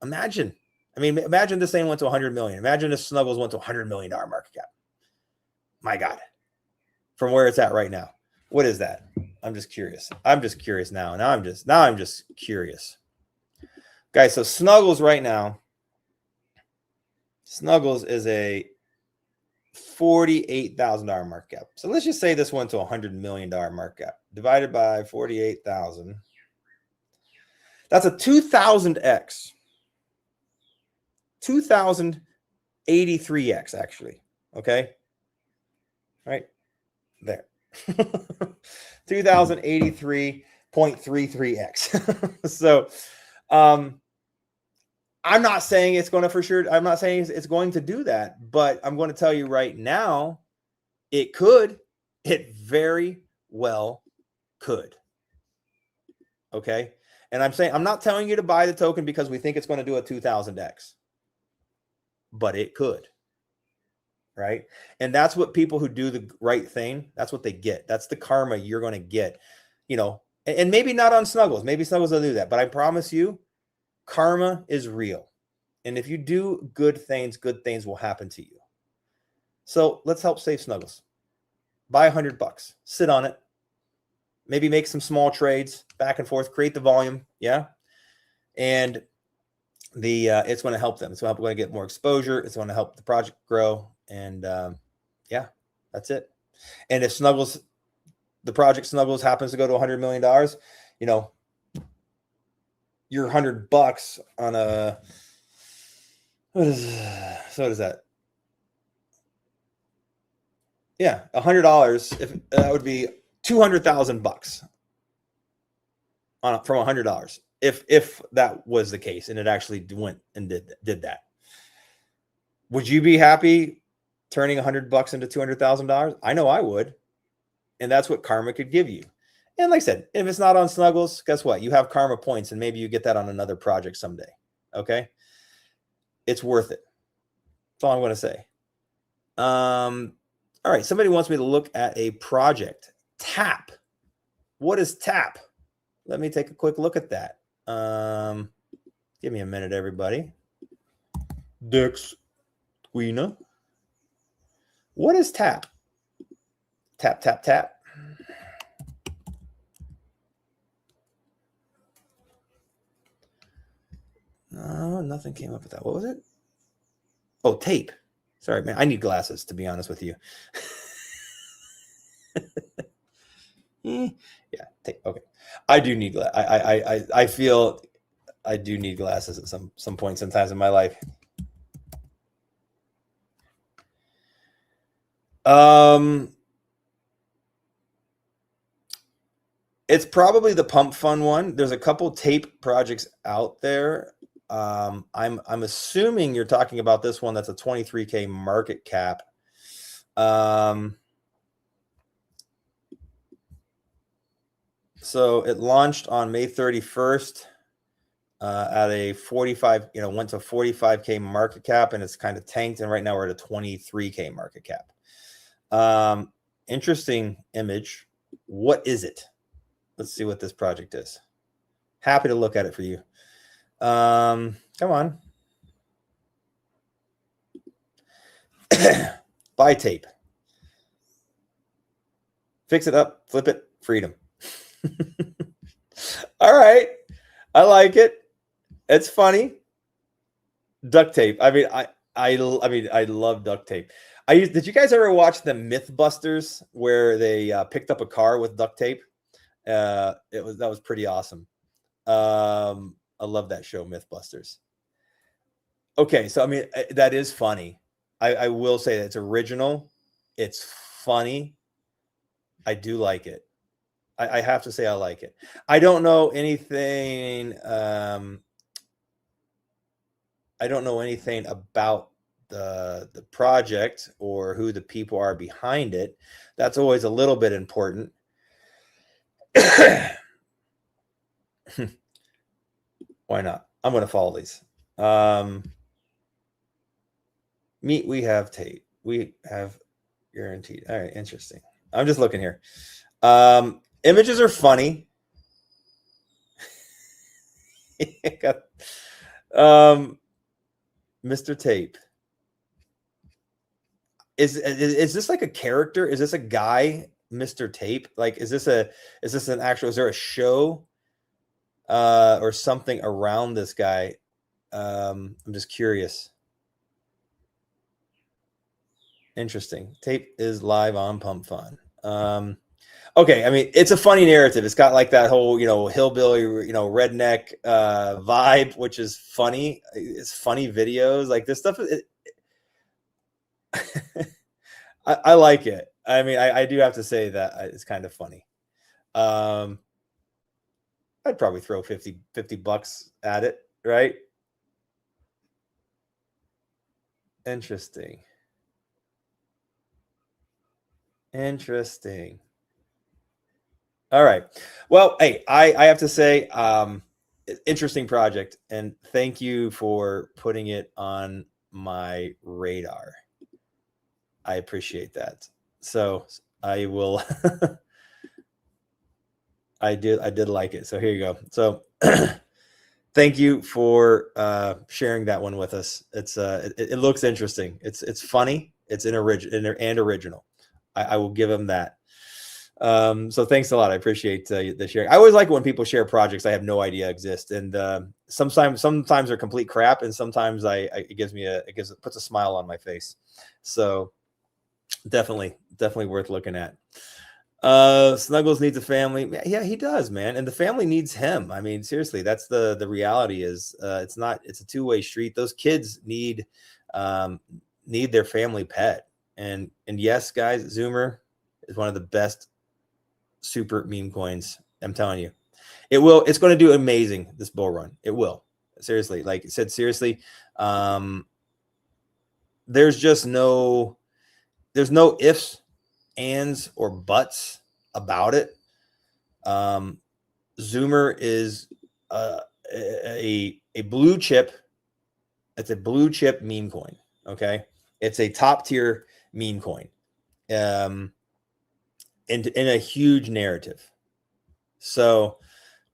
Imagine this thing went to 100 million. Imagine if Snuggles went to $100 million market cap. My God. From where it's at right now. What is that? I'm just curious. I'm just curious now. Now I'm just curious. Guys, so Snuggles right now. Snuggles is a $48,000 market cap. So let's just say this went to a $100 million market cap. Divided by 48,000. That's a 2,000x. 2083x actually. Okay. Right there. 2083.33x. So, I'm not saying it's going to for sure. I'm not saying it's going to do that, but I'm going to tell you right now, it could. It very well could. Okay. And I'm not telling you to buy the token because we think it's going to do a 2000x, but it could. Right. And that's what people who do the right thing, that's what they get. That's the karma you're going to get, and maybe not on Snuggles. Maybe Snuggles will do that, but I promise you, karma is real. And if you do good things will happen to you. So let's help save Snuggles. Buy $100, sit on it, maybe make some small trades back and forth, create the volume. Yeah. And it's going to help them. It's going to get more exposure. It's going to help the project grow. And yeah, that's it. And if the project Snuggles happens to go to $100 million, your $100 on a, what is that? Yeah, $100. If that would be $200,000 from $100. If that was the case and it actually went and did that, would you be happy turning $100 into $200,000? I know I would, and that's what karma could give you. And like I said, if it's not on Snuggles, guess what? You have karma points, and maybe you get that on another project someday. Okay, it's worth it. That's all I'm going to say. All right, somebody wants me to look at a project. TAP. What is TAP? Let me take a quick look at that. Give me a minute, everybody. Dex Queena. What is TAP? Tap, tap, tap. Nothing came up with that. What was it? Oh, tape. Sorry, man. I need glasses, to be honest with you. Yeah, tape. Okay. I do need I feel I do need glasses at some point sometimes in my life. It's probably the pump fund one. There's a couple tape projects out there. I'm assuming you're talking about this one that's a 23K market cap. So it launched on May 31st at a 45, went to 45K market cap, and it's kind of tanked. And right now we're at a 23K market cap. Interesting image. What is it? Let's see what this project is. Happy to look at it for you. Come on. Buy tape. Fix it up, flip it, freedom. All right. I like it. It's funny. Duct tape. I mean, I love duct tape. Did you guys ever watch the Mythbusters where they picked up a car with duct tape? That was pretty awesome. I love that show, Mythbusters. Okay, so I mean, that is funny. I will say that it's original. It's funny. I do like it. I have to say I like it. I don't know anything. I don't know anything about the project or who the people are behind it. That's always a little bit important. Why not? I'm going to follow these. We have tape. We have guaranteed. All right, interesting. I'm just looking here. Images are funny. Mr. Tape. Is this like a character? Is this a guy, Mr. Tape? Like, is this an actual? Is there a show or something around this guy? I'm just curious. Interesting. Tape is live on Pump Fun. Okay, I mean, it's a funny narrative. It's got like that whole, hillbilly, redneck vibe, which is funny. It's funny videos. Like this stuff, I like it. I mean, I do have to say that it's kind of funny. I'd probably throw 50 bucks at it, right? Interesting. All right. Well, hey, I have to say, interesting project, and thank you for putting it on my radar. I appreciate that. So I will. I did like it. So here you go. So thank you for sharing that one with us. It looks interesting. It's funny. It's original. I will give him that. So thanks a lot. I appreciate the sharing. I always like it when people share projects I have no idea exist, and sometimes they're complete crap, and sometimes it puts a smile on my face. So definitely worth looking at. Snuggles needs a family. Yeah, he does, man, and the family needs him. I mean, seriously, that's the reality. Is it's a two-way street. Those kids need their family pet, and yes, guys, Zoomer is one of the best super meme coins. I'm telling you, it's going to do amazing this bull run. It will, seriously. Like I said, seriously, there's no ifs, ands, or buts about it. Zoomer is a blue chip. It's a blue chip meme coin. Okay, it's a top tier meme coin. In a huge narrative. So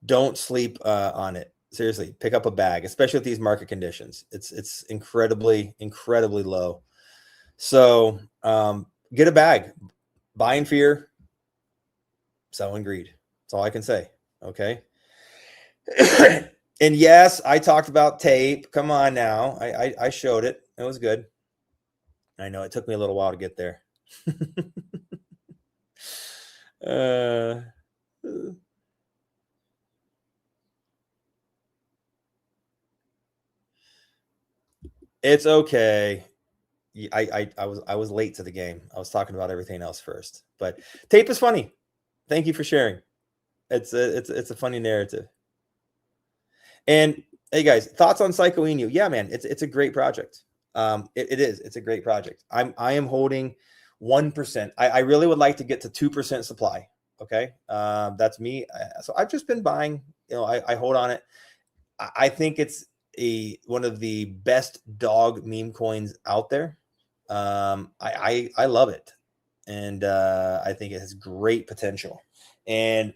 don't sleep on it. Seriously, pick up a bag, especially with these market conditions. It's incredibly low. So get a bag. Buy in fear, sell in greed. That's all I can say. Okay. And yes, I talked about tape. Come on now. I showed it. It was good. I know it took me a little while to get there. It's okay. I was late to the game. I was talking about everything else first, but tape is funny. Thank you for sharing. It's a funny narrative. And hey guys, thoughts on Psycho Inu? Yeah, man, it's a great project. It is. It's a great project. I am holding 1%. I really would like to get to 2% supply. Okay, that's me. So I've just been buying. I hold on it. I think it's one of the best dog meme coins out there. I love it, and I think it has great potential. And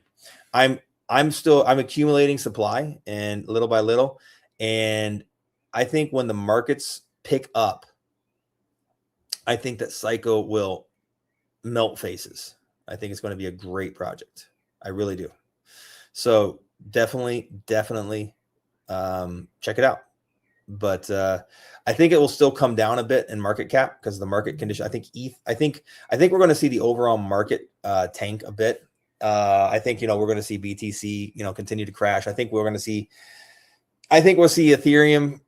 I'm accumulating supply, and little by little, and I think when the markets pick up, I think that Psycho will melt faces. I think it's going to be a great project. I really do. So definitely check it out. But I think it will still come down a bit in market cap because of the market condition. I think we're going to see the overall market tank a bit. I think we're going to see BTC continue to crash. I think we'll see Ethereum.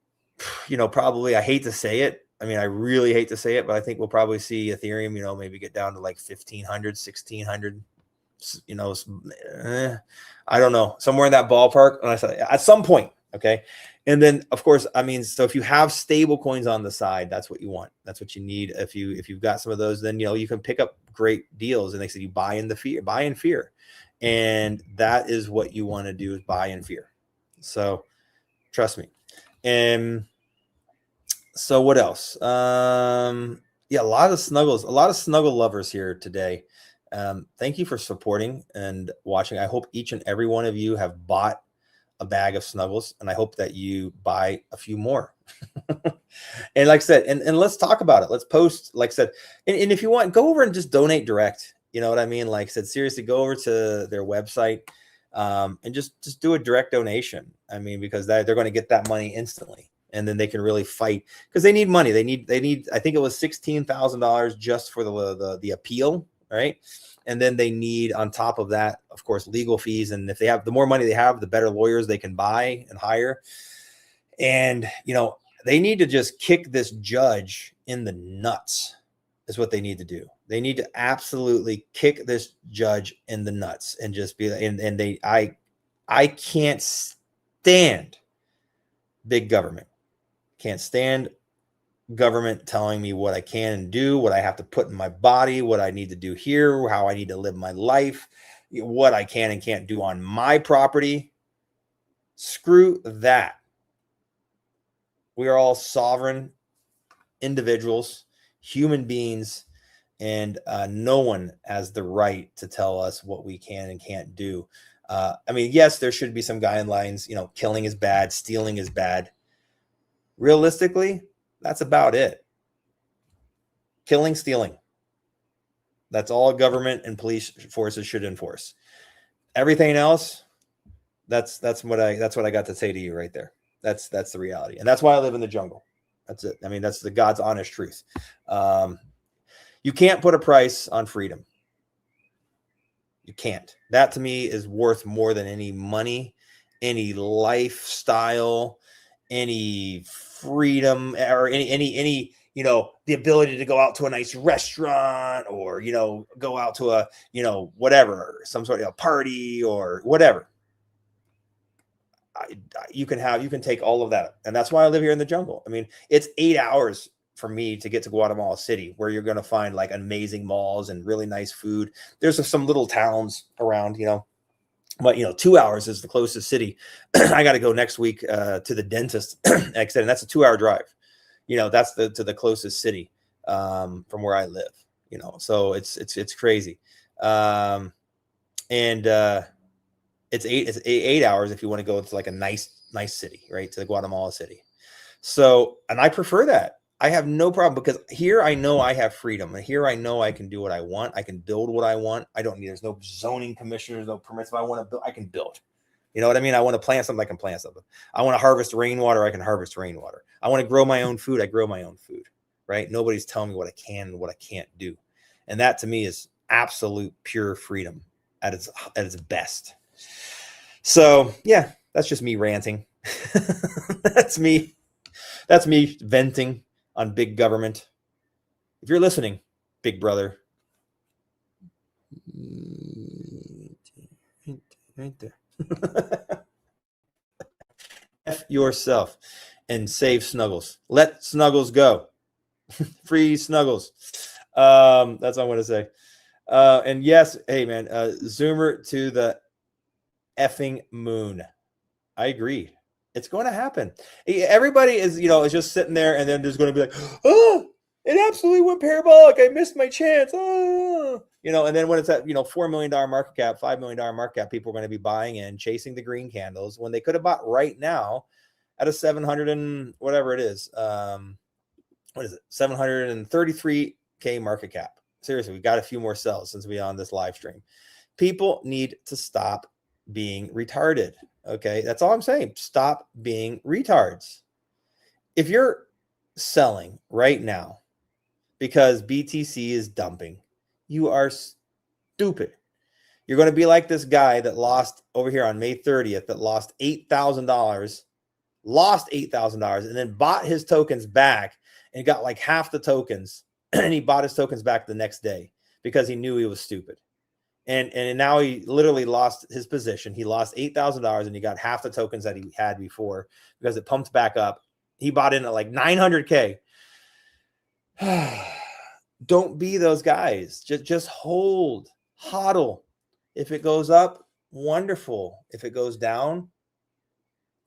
Probably, I hate to say it. I mean, I really hate to say it, but I think we'll probably see Ethereum, maybe get down to like 1,500, 1,600. I don't know, somewhere in that ballpark. And I said at some point, okay. And then, of course, I mean, so if you have stable coins on the side, that's what you want. That's what you need. If you've got some of those, then you can pick up great deals. And they said you buy in fear, and that is what you want to do, is buy in fear. So trust me. And so what else? Yeah, a lot of snuggle lovers here today. Thank you for supporting and watching. I hope each and every one of you have bought a bag of Snuggles, and I hope that you buy a few more. And like I said, and let's talk about it. Let's post, like I said, and if you want, go over and just donate direct. You know what I mean? Like I said, seriously, go over to their website and just do a direct donation. I mean, because they're going to get that money instantly, and then they can really fight because they need money. They need. I think it was $16,000 just for the appeal, right? And then they need, on top of that, of course, legal fees. And if they have, the more money they have, the better lawyers they can buy and hire. And, you know, they need to just kick this judge in the nuts is what they need to do. They need to absolutely kick this judge in the nuts and just be, I can't stand big government. Can't stand government telling me what I can and do, what I have to put in my body, what I need to do here, how I need to live my life, what I can and can't do on my property. Screw that. We are all sovereign individuals, human beings, and no one has the right to tell us what we can and can't do. I mean, yes, there should be some guidelines. You know, killing is bad, stealing is bad. Realistically, that's about it. Killing, stealing. That's all government and police forces should enforce. Everything else, that's what I got to say to you right there. That's the reality. And that's why I live in the jungle. That's it. I mean, that's the God's honest truth. You can't put a price on freedom. You can't. That to me is worth more than any money, any lifestyle, any freedom, or any, you know, the ability to go out to a nice restaurant, or, you know, go out to a, you know, whatever, some sort of a party or whatever. You can take all of that. And that's why I live here in the jungle. I mean, it's 8 hours for me to get to Guatemala City, where you're going to find like amazing malls and really nice food. There's some little towns around, you know, but, you know, 2 hours is the closest city. I got to go next week to the dentist, and that's a 2-hour drive. You know, that's to the closest city from where I live, you know, so it's crazy. It's 8 hours if you want to go to like a nice city, right? To the Guatemala City. So, and I prefer that. I have no problem, because here I know I have freedom, and here I know I can do what I want. I can build what I want. I don't need, there's no zoning commissioners, no permits. If I want to build, I can build. You know what I mean? I want to plant something, I can plant something. I want to harvest rainwater, I can harvest rainwater. I want to grow my own food, I grow my own food, right? Nobody's telling me what I can and what I can't do. And that to me is absolute pure freedom at its best. So yeah, that's just me ranting. That's me venting on big government. If you're listening, big brother, right there. F yourself and save Snuggles. Let Snuggles go. Free Snuggles. That's what I want to say. And yes, hey man, Zoomer to the effing moon. I agree. It's going to happen. Everybody is, you know, is just sitting there, and then there's going to be like, oh, it absolutely went parabolic. I missed my chance. Oh, you know, and then when it's at, you know, $4 million market cap, $5 million market cap, people are going to be buying in, chasing the green candles when they could have bought right now at a 700 and whatever it is. What is it? 733K market cap. Seriously, we got a few more sells since we on this live stream. People need to stop being retarded. Okay, that's all I'm saying. Stop being retards. If you're selling right now because BTC is dumping, you are stupid. You're going to be like this guy that lost over here on May 30th, that lost $8,000, and then bought his tokens back and got like half the tokens, and he bought his tokens back the next day because he knew he was stupid. And now he literally lost his position. He lost $8,000, and he got half the tokens that he had before because it pumped back up. He bought in at like 900K. Don't be those guys. Just hold, hodl. If it goes up, wonderful. If it goes down,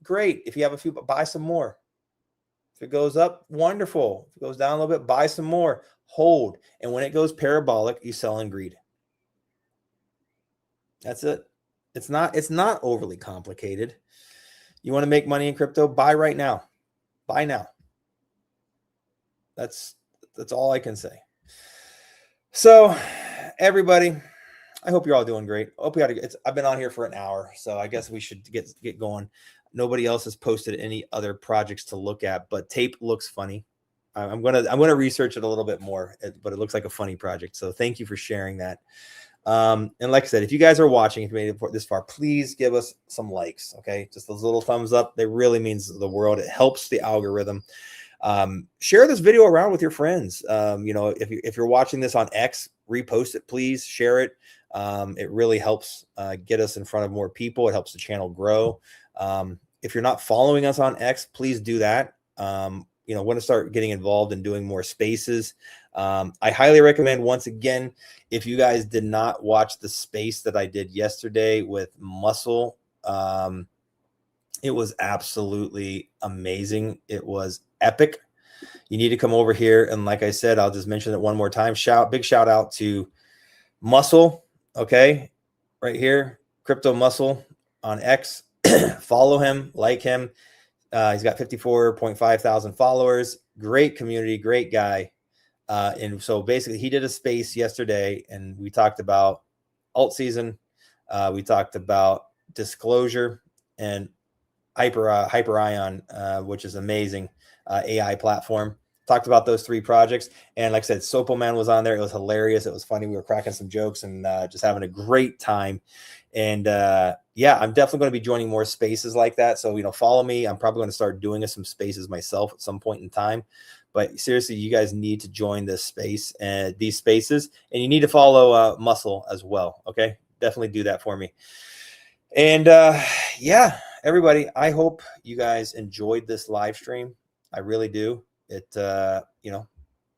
great. If you have a few, buy some more. If it goes up, wonderful. If it goes down a little bit, buy some more. Hold. And when it goes parabolic, you sell in greed. That's it. It's not overly complicated. You want to make money in crypto? Buy right now. Buy now. That's all I can say. So, everybody, I hope you're all doing great. Hope I've been on here for an hour, so I guess we should get going. Nobody else has posted any other projects to look at, but tape looks funny. I'm gonna research it a little bit more, but it looks like a funny project. So thank you for sharing that. And like I said, if you guys are watching, if you made it this far, please give us some likes. Okay. Just those little thumbs up. They really means the world. It helps the algorithm. Share this video around with your friends. You know, if you're watching this on X, repost it, please share it. It really helps get us in front of more people. It helps the channel grow. If you're not following us on X, please do that. You know, want to start getting involved in doing more spaces. I highly recommend, once again, if you guys did not watch the space that I did yesterday with Muscle, it was absolutely amazing. It was epic. You need to come over here. And like I said, I'll just mention it one more time. Big shout out to Muscle. Okay. Right here, Crypto Muscle on X. Follow him, like him. He's got 54.5 thousand followers. Great community, great guy. And so basically he did a space yesterday and we talked about ALTSZN. We talked about disclosure and Hyperion, which is amazing AI platform. Talked about those 3 projects. And like I said, Sopo Man was on there. It was hilarious. It was funny. We were cracking some jokes and just having a great time. And yeah, I'm definitely going to be joining more spaces like that. So, you know, follow me. I'm probably going to start doing some spaces myself at some point in time. But seriously, you guys need to join this space and these spaces. And you need to follow Muscle as well. Okay. Definitely do that for me. And yeah, everybody, I hope you guys enjoyed this live stream. I really do. It you know,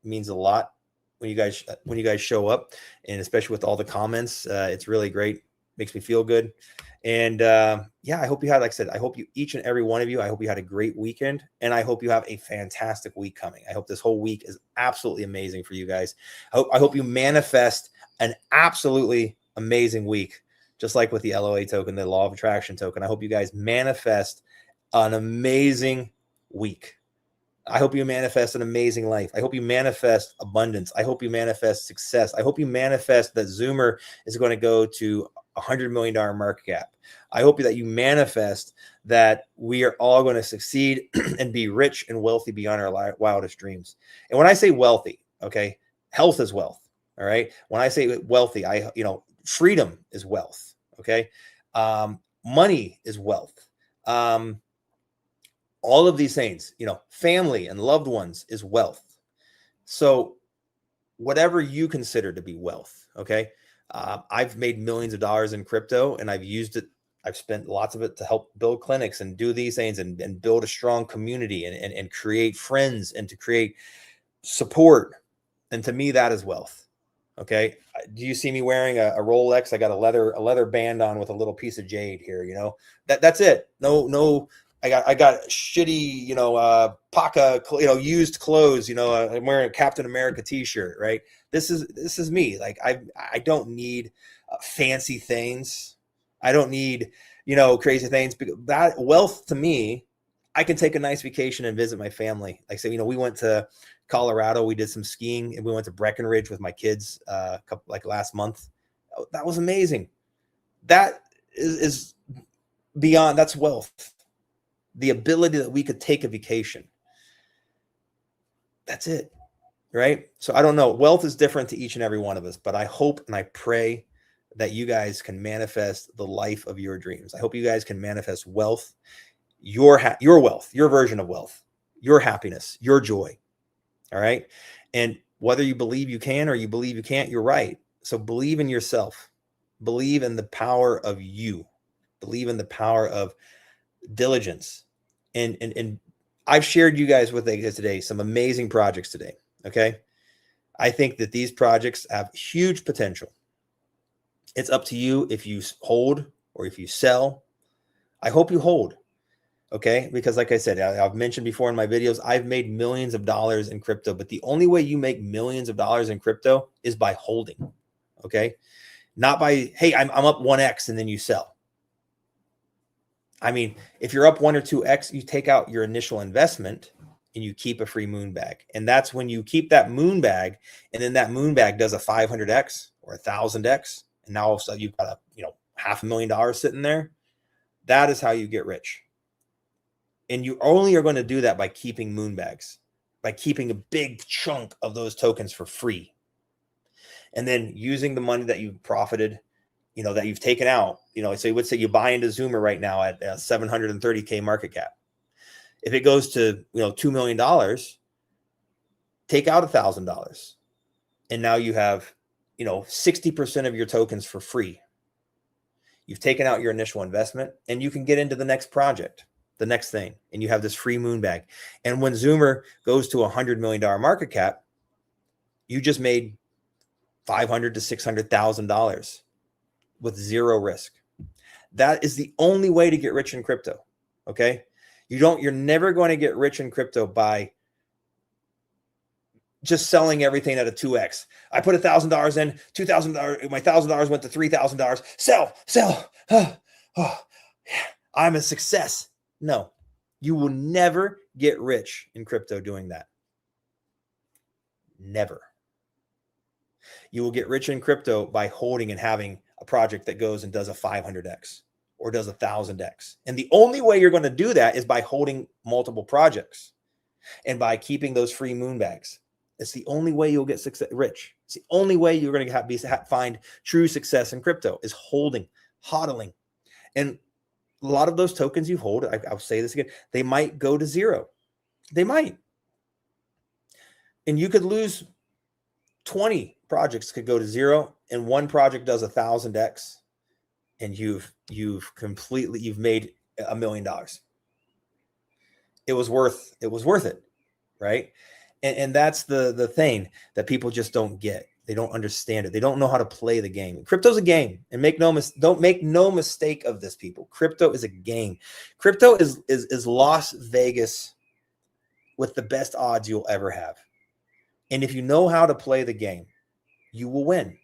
means a lot when you guys show up, and especially with all the comments. It's really great. Makes me feel good. And yeah, I hope you had, like I said, I hope each and every one of you, I hope you had a great weekend, and I hope you have a fantastic week coming. I hope this whole week is absolutely amazing for you guys. I hope you manifest an absolutely amazing week, just like with the LOA token, the law of attraction token. I hope you guys manifest an amazing week. I hope you manifest an amazing life. I hope you manifest abundance. I hope you manifest success. I hope you manifest that ZOOMER is going to go to $100 million market cap. I hope that you manifest that we are all going to succeed and be rich and wealthy beyond our wildest dreams. And when I say wealthy, okay, health is wealth. All right. When I say wealthy, you know, freedom is wealth. Okay. Money is wealth. All of these things, you know, family and loved ones is wealth. So whatever you consider to be wealth. Okay. I've made millions of dollars in crypto, and I've used it. I've spent lots of it to help build clinics and do these things and build a strong community and create friends and to create support. And to me, that is wealth. Okay. Do you see me wearing a Rolex? I got a leather band on with a little piece of jade here. You know, that's it. No, I got shitty, you know, Paca, you know, used clothes. You know, I'm wearing a Captain America t-shirt, right? This is me. Like I don't need fancy things. I don't need, you know, crazy things. Because that wealth to me, I can take a nice vacation and visit my family. Like I said, you know, we went to Colorado, we did some skiing, and we went to Breckenridge with my kids like last month. That was amazing. That is beyond, that's wealth. The ability that we could take a vacation. That's it. Right. So I don't know. Wealth is different to each and every one of us, but I hope and I pray that you guys can manifest the life of your dreams. I hope you guys can manifest wealth, your wealth, your version of wealth, your happiness, your joy. All right. And whether you believe you can or you believe you can't, you're right. So believe in yourself. Believe in the power of you. Believe in the power of diligence. And I've shared you guys with today some amazing projects today. Okay. I think that these projects have huge potential. It's up to you if you hold or if you sell. I hope you hold. Okay. Because like I said, I've mentioned before in my videos, I've made millions of dollars in crypto, but the only way you make millions of dollars in crypto is by holding. Okay. Not by, hey, I'm up 1x and then you sell. I mean, if you're up 1 or 2x, you take out your initial investment and you keep a free moon bag. And that's when you keep that moon bag, and then that moon bag does a 500x or 1,000x. And now all of a sudden you've got a, you know, $500,000 sitting there. That is how you get rich. And you only are going to do that by keeping moon bags, by keeping a big chunk of those tokens for free. and then using the money that you've profited, that you've taken out, so you would say you buy into ZOOMER right now at 730K market cap. If it goes to, $2 million, take out $1,000. And now you have, 60% of your tokens for free. You've taken out your initial investment and you can get into the next project, the next thing. And you have this free moon bag. And when ZOOMER goes to $100 million market cap, you just made $500,000 to $600,000 with zero risk. That is the only way to get rich in crypto. Okay. You're never going to get rich in crypto by just selling everything at a 2x. I put $1,000 in, $2,000, my $1,000 went to $3,000. Sell. I'm a success. No, you will never get rich in crypto doing that. Never. You will get rich in crypto by holding and having a project that goes and does a 500x or does 1,000x. And the only way you're going to do that is by holding multiple projects and by keeping those free moon bags. It's the only way you'll get rich. It's the only way you're going to find true success in crypto is holding, hodling. And a lot of those tokens you hold, I'll say this again, they might go to zero. They might. And you could lose 20 projects could go to zero, and one project does 1,000x, and you've made $1 million. It was worth it, right? And that's the thing that people just don't get. They don't understand it. They don't know how to play the game. Crypto's a game, and don't make no mistake of this, people. Crypto is a game. Crypto is Las Vegas with the best odds you'll ever have. And if you know how to play the game, you will win.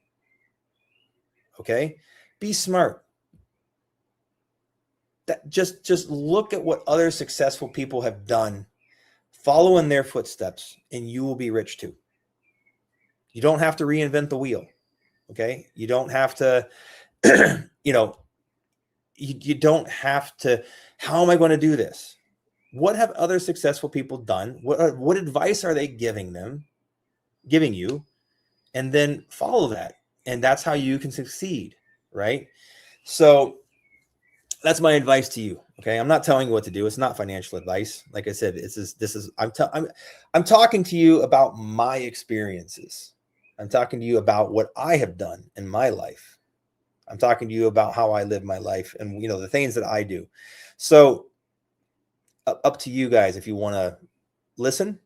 Okay? Be smart. Just look at what other successful people have done. Follow in their footsteps, and you will be rich too. You don't have to reinvent the wheel. Okay? You don't have to, you don't have to, how am I going to do this? What have other successful people done? What advice are they giving you? And then follow that. And that's how you can succeed, right? So that's my advice to you. Okay. I'm not telling you what to do. It's not financial advice. Like I said, I'm talking to you about my experiences. I'm talking to you about what I have done in my life. I'm talking to you about how I live my life and, the things that I do. So up to you guys if you want to listen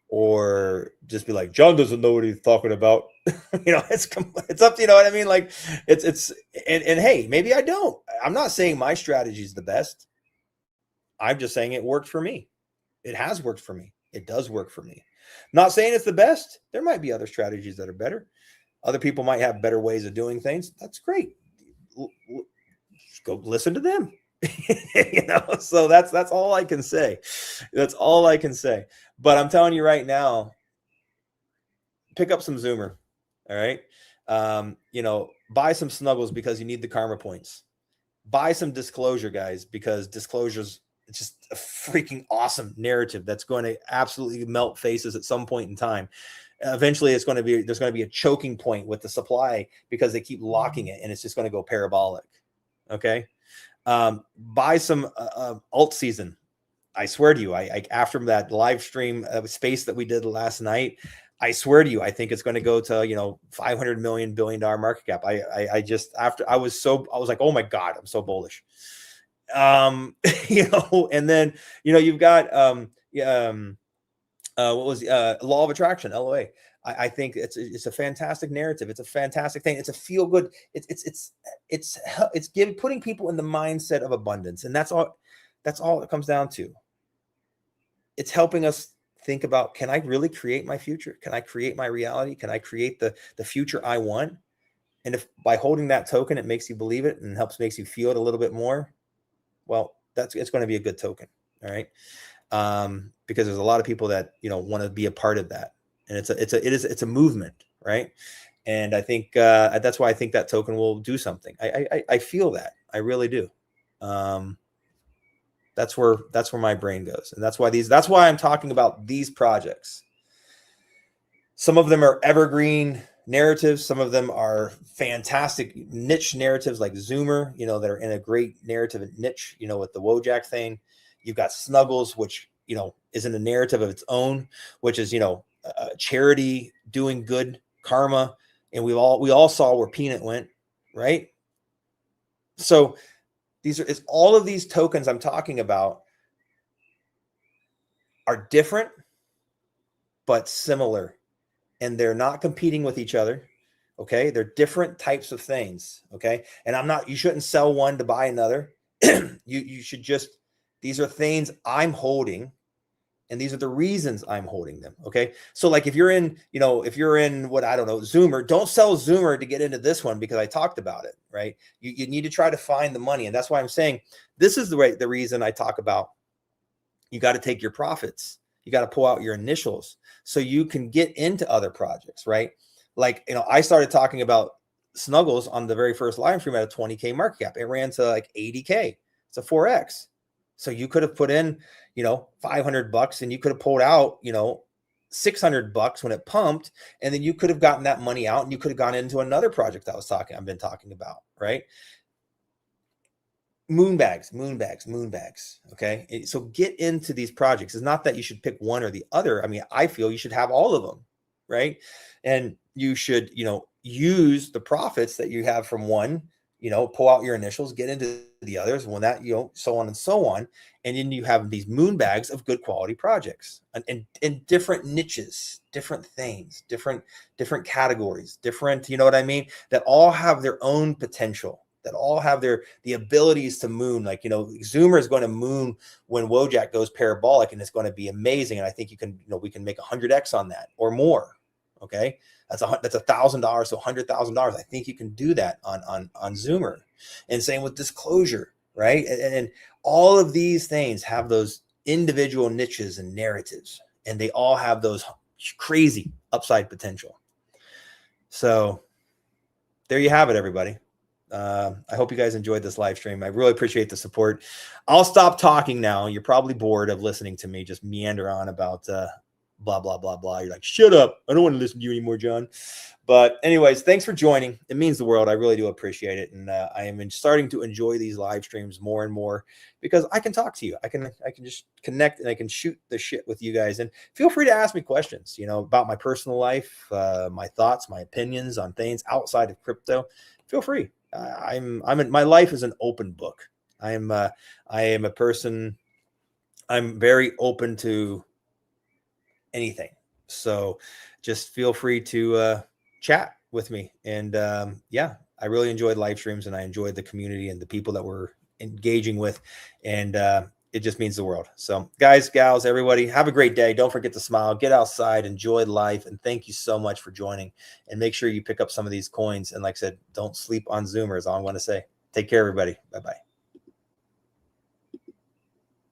or just be like, John doesn't know what he's talking about. It's up to, you know what I mean? Like and hey, maybe I don't. I'm not saying my strategy is the best. I'm just saying it worked for me. It has worked for me. It does work for me. I'm not saying it's the best. There might be other strategies that are better. Other people might have better ways of doing things. That's great. Just go listen to them. So that's all I can say. That's all I can say. But I'm telling you right now, pick up some ZOOMER. All right. Buy some Snuggles because you need the karma points. Buy some Disclosure, guys, because Disclosure's just a freaking awesome narrative that's going to absolutely melt faces at some point in time. Eventually there's going to be a choking point with the supply because they keep locking it and it's just going to go parabolic. Okay. Buy some ALTSZN. I swear to you, I after that live stream space that we did last night, I swear to you, I think it's going to go to, $500 million billion market cap. I was like, oh my God, I'm so bullish. And then, you've got, what was Law of Attraction, LOA. I think it's a fantastic narrative. It's a fantastic thing. It's a feel good. It's putting people in the mindset of abundance. And that's all it comes down to. It's helping us think about, can I really create my future? Can I create my reality? Can I create the future I want? And if by holding that token, it makes you believe it and makes you feel it a little bit more, well, it's going to be a good token. All right. Because there's a lot of people that, want to be a part of that. And it's a movement. Right. And I think, that's why I think that token will do something. I feel that. I really do. That's where my brain goes. And that's why I'm talking about these projects. Some of them are evergreen. narratives. Some of them are fantastic niche narratives like Zoomer, you know, that are in a great narrative niche, you know, with the Wojak thing. You've got Snuggles, which, you know, is in a narrative of its own, which is, you know, charity, doing good, karma. And we all saw where Peanut went, right? So it's all of these tokens I'm talking about are different, but similar, and they're not competing with each other. Okay. They're different types of things. Okay. And you shouldn't sell one to buy another. You should just, these are things I'm holding, and these are the reasons I'm holding them. Okay. So like if you're in, you know, if you're in what, I don't know, Zoomer, don't sell Zoomer to get into this one because I talked about it, right? You need to try to find the money. And that's why I'm saying this is the reason I talk about, you got to take your profits. You got to pull out your initials so you can get into other projects, right? Like, you know, I started talking about Snuggles on the very first live stream at a 20K market cap. It ran to like 80K. It's a 4X. So you could have put in, you know, $500 and you could have pulled out, you know, $600 when it pumped. And then you could have gotten that money out and you could have gone into another project I've been talking about, right? Moonbags. Okay. So get into these projects. It's not that you should pick one or the other. I mean, I feel you should have all of them, right? And you should, you know, use the profits that you have from one, you know, pull out your initials, get into the others, when that, you know, so on and so on. And then you have these moonbags of good quality projects and different niches, different things, different categories, different, you know what I mean? That all have their own potential, that all have the abilities to moon. Like, you know, Zoomer is going to moon when Wojak goes parabolic, and it's going to be amazing. And I think we can make 100x on that or more. Okay. That's $1,000 to $100,000. I think you can do that on Zoomer. And same with disclosure, right? And all of these things have those individual niches and narratives, and they all have those crazy upside potential. So there you have it, everybody. I hope you guys enjoyed this live stream. I really appreciate the support. I'll stop talking now. You're probably bored of listening to me just meander on about blah, blah, blah, blah. You're like, shut up. I don't want to listen to you anymore, John. But anyways, thanks for joining. It means the world. I really do appreciate it. And I am starting to enjoy these live streams more and more because I can talk to you. I can just connect and I can shoot the shit with you guys. And feel free to ask me questions, you know, about my personal life, my thoughts, my opinions on things outside of crypto. Feel free. My life is an open book. I am a person. I'm very open to anything. So just feel free to chat with me. And yeah, I really enjoyed live streams, and I enjoyed the community and the people that we're engaging with. And it just means the world. So guys, gals, everybody, have a great day. Don't forget to smile, get outside, enjoy life. And thank you so much for joining, and make sure you pick up some of these coins. And like I said, don't sleep on Zoomer is all I want to say. Take care, everybody. Bye-bye.